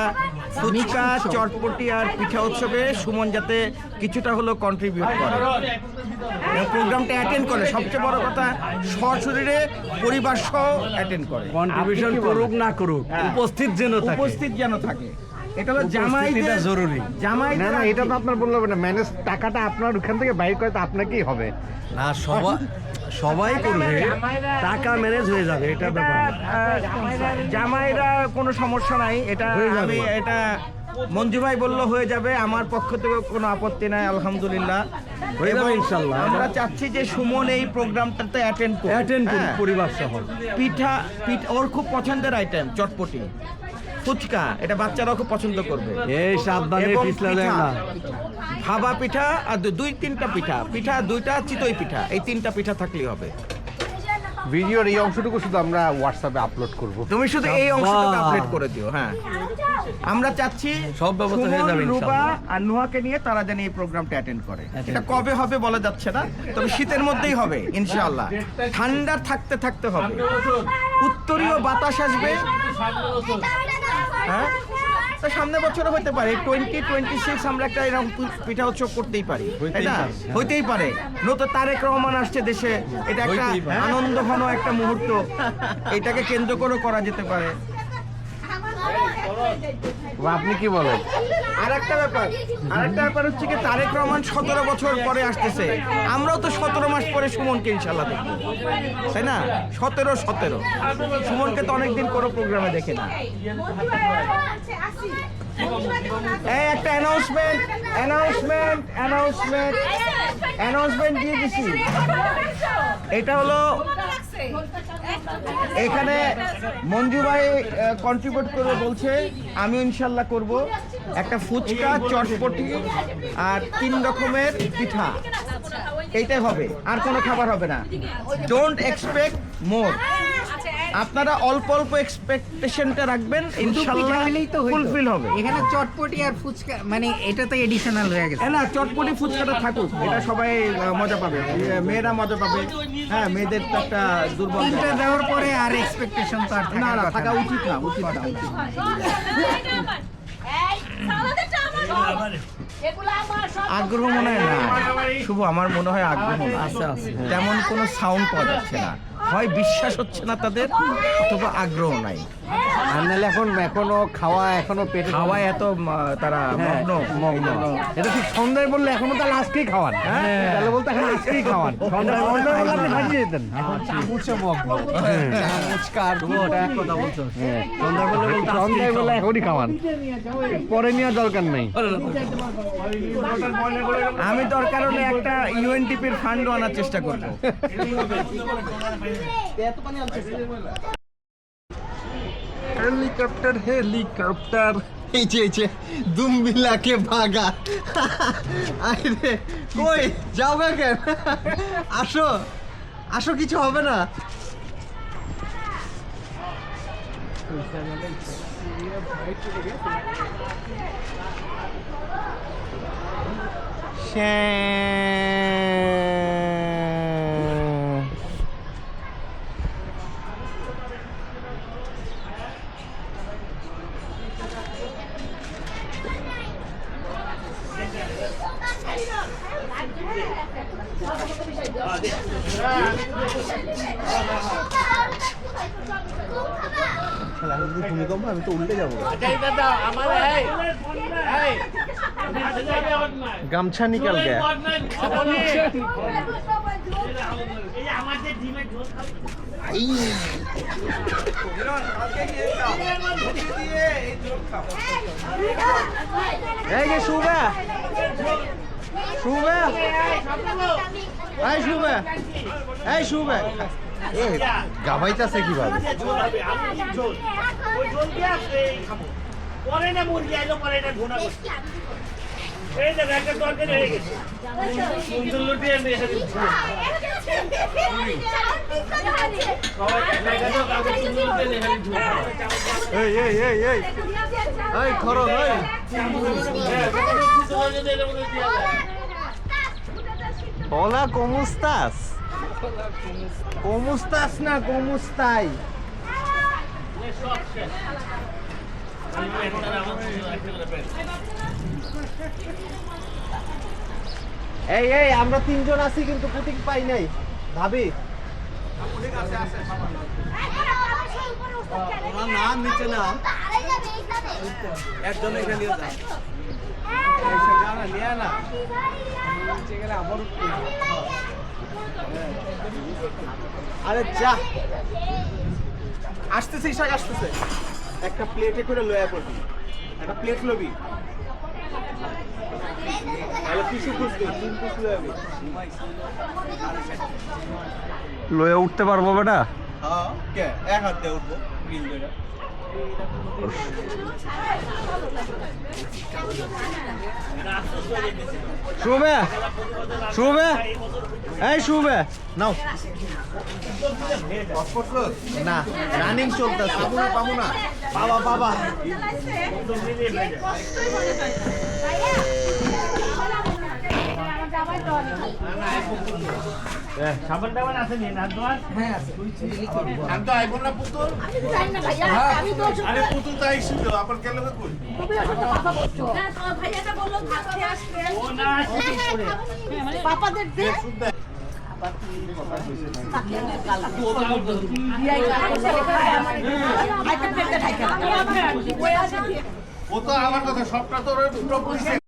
ফুচকা চটপটি আর পিঠা উৎসবে সুমন যাতে কিছুটা হলেও কন্ট্রিবিউট করে, প্রোগ্রামটা অ্যাটেন্ড করে। সবচেয়ে বড় কথা, সশরীরে পরিবার সহ অ্যাটেন্ড করে। কন্ট্রিবিউশন করুক না করুক, উপস্থিত যেন থাকে। এটা হলো জামাইদের জরুরি। জামাই না না, এটা তো আপনার বললে হবে না, ম্যানেজ টাকাটা আপনার ওখান থেকে বাইর করে তো আপনাকেই হবে না, সবাই করবে, টাকা ম্যানেজ হয়ে যাবে, এটা ব্যাপার না। জামাইরা কোনো সমস্যা নাই, এটা আমি এটা মঞ্জু ভাই বললো হয়ে যাবে, আমার পক্ষ থেকে কোনো আপত্তি নাই, আলহামদুলিল্লাহ হয়ে যাবে ইনশাল্লাহ। আমরা চাচ্ছি যে সুমন এই প্রোগ্রামটাতে অ্যাটেন্ড করুন পরিবার সহ। পিঠা ওর খুব পছন্দের আইটেম চটপটি ফুচকা, এটা বাচ্চারাও খুব পছন্দ করবে। এই সাবধানে এবং পিছলা পিঠা, দেন না। ভাবা পিঠা আর দুই তিনটা পিঠা দুইটা চিতই পিঠা, এই তিনটা পিঠা থাকলেই হবে। ভিডিওর এই অংশটুকু শুধু আমরা হোয়াটসঅ্যাপে আপলোড করব। তুমি শুধু এই অংশটুকু আপডেট করে দিও। হ্যাঁ, আমরা চাচ্ছি সব ব্যবস্থা হয়ে যাবে সুমন, রূপা ইনশাআল্লাহ। আর নুহাকে নিয়ে তারা যেন এই প্রোগ্রামটা অ্যাটেন্ড করে। এটা কবে হবে বলা যাচ্ছে না, তবে শীতের মধ্যেই হবে ইনশাআল্লাহ। ঠান্ডা থাকতে হবে, উত্তরীয় বাতাস আসবে। হ্যাঁ, তো সামনে বছরও হতে পারে 2026 আমরা একটা এরকম পিঠা উৎসব করতেই পারি, তাই না? হইতেই পারে। নতুন তারেক রহমান আসছে দেশে, এটা একটা আনন্দ ঘন একটা মুহূর্ত, এটাকে কেন্দ্র করে করা যেতে পারে। আপনি কি বলেন? আর একটা ব্যাপার হচ্ছে কি, তারেক রহমান 17 বছর পরে আসতেছে, আমরাও তো 17 মাস পরে সুমনকে ইনশাল্লাহ দেখবো, তাই না? 17 সুমনকে তো অনেকদিন কোনো প্রোগ্রামে দেখে না। এই একটা অ্যানাউন্সমেন্ট দিয়ে দিছি। এটা হলো, এখানে মঞ্জু ভাই কন্ট্রিবিউট করে বলছে, আমি ইনশাল্লাহ করব। একটা ফুচকা চটপটি আর 3 রকমের পিঠা, এইটাই হবে, আর কোনো খাবার হবে না। ডোন্ট এক্সপেক্ট মোর। আপনারা অল্প এক্সপেকটেশনটা রাখবেন, ইনশাআল্লাহ ফুলফিল হবে। এখানে চটপটি আর ফুচকা মানে এটা তো এডিশনাল হয়ে গেছে। না, চটপটি ফুচকাটা থাকুক, এটা সবাই মজা পাবে, মেয়েরা মজা পাবে। হ্যাঁ, মেয়েদের তো একটা দুর্বল তিনটা দেওয়ার পরে আর এক্সপেকটেশন তো আর না থাকা উচিত না। আগ্রহ মনে হয় না, শুভ আমার মনে হয় আগ্রহ না। তেমন কোনো সাউন্ড পাওয়া যাচ্ছে না, হয় বিশ্বাস হচ্ছে না তাদের, অথবা আগ্রহ নাই। আর নাহলে এখনো পেটে খাওয়ায় এত তারা মগ্ন। এটা ঠিক সন্ধ্যায় বললে এখনো তাহলে আজকেই খাওয়ান। তাহলে বলতে এখন আজকেই খাওয়ান, সন্ধ্যায় বললে আপনি ভাজিয়ে যেতেন। সন্ধ্যায় বললে এখনই খাওয়ান, পরে নেওয়ার দরকার নাই। আমি দরকার হলে একটা ইউএনডিপির ফান্ডও আনার চেষ্টা করবো। হেলিকপ্টার এই যে দুমবিলাকে ভাগা। আরে কই যাও গা কেন? আসো কিছু হবে না। ভূমিকম্প, আমি তো উল্টে যাবো। গামছা নিকাল গে। এই যে শুভা শুভে এই শুভে এই শুভে এ গাভাইতাছে কিভাবে? পরে না মুরগি আইলো পরে এটা ভুনা করছে এই যে একটা তরকারি হয়ে গেছে সুন্দর লুটি এনে এখানে এই এই এই এই এই খরচ এই Hola, ¿cómo estás? ¿Cómo estás না cómo estáis? এই এই আমরা তিনজন আছি কিন্তু পুটিং পাই নাই ভাবি তোমার নাম নিচে না একজন এখানে নিয়ে যা নিয়ে না আরে যা আসতেছে ইশাক আসতেছে একটা প্লেটে করে লয়া পড়বি একটা প্লেট লবি আরে কিছু খুঁজতে তিন পিস লয়াবি লয়ে উঠতে পারবো বেটা? হ্যাঁ কে এক হাত দিয়ে উঠবো গ্রিল ধরে শুভে শুভে এই শুভে নাও না রানিং চলতেছে পাবো না বাবা বাবা সাবান টাবান আছে নি না দোয়ার আমি তো আইবো না পুতুল আমি জানি না ভাইয়া আমি তো আরে পুতুল তো আইছিল আবার কেন কই তুমি ওর সাথে কথা বলছো না তোমার ভাইয়াটা বললো ভাবতে আসবে ও না পাপাদের দে ও তো আমার কথা সবটা তো ওরা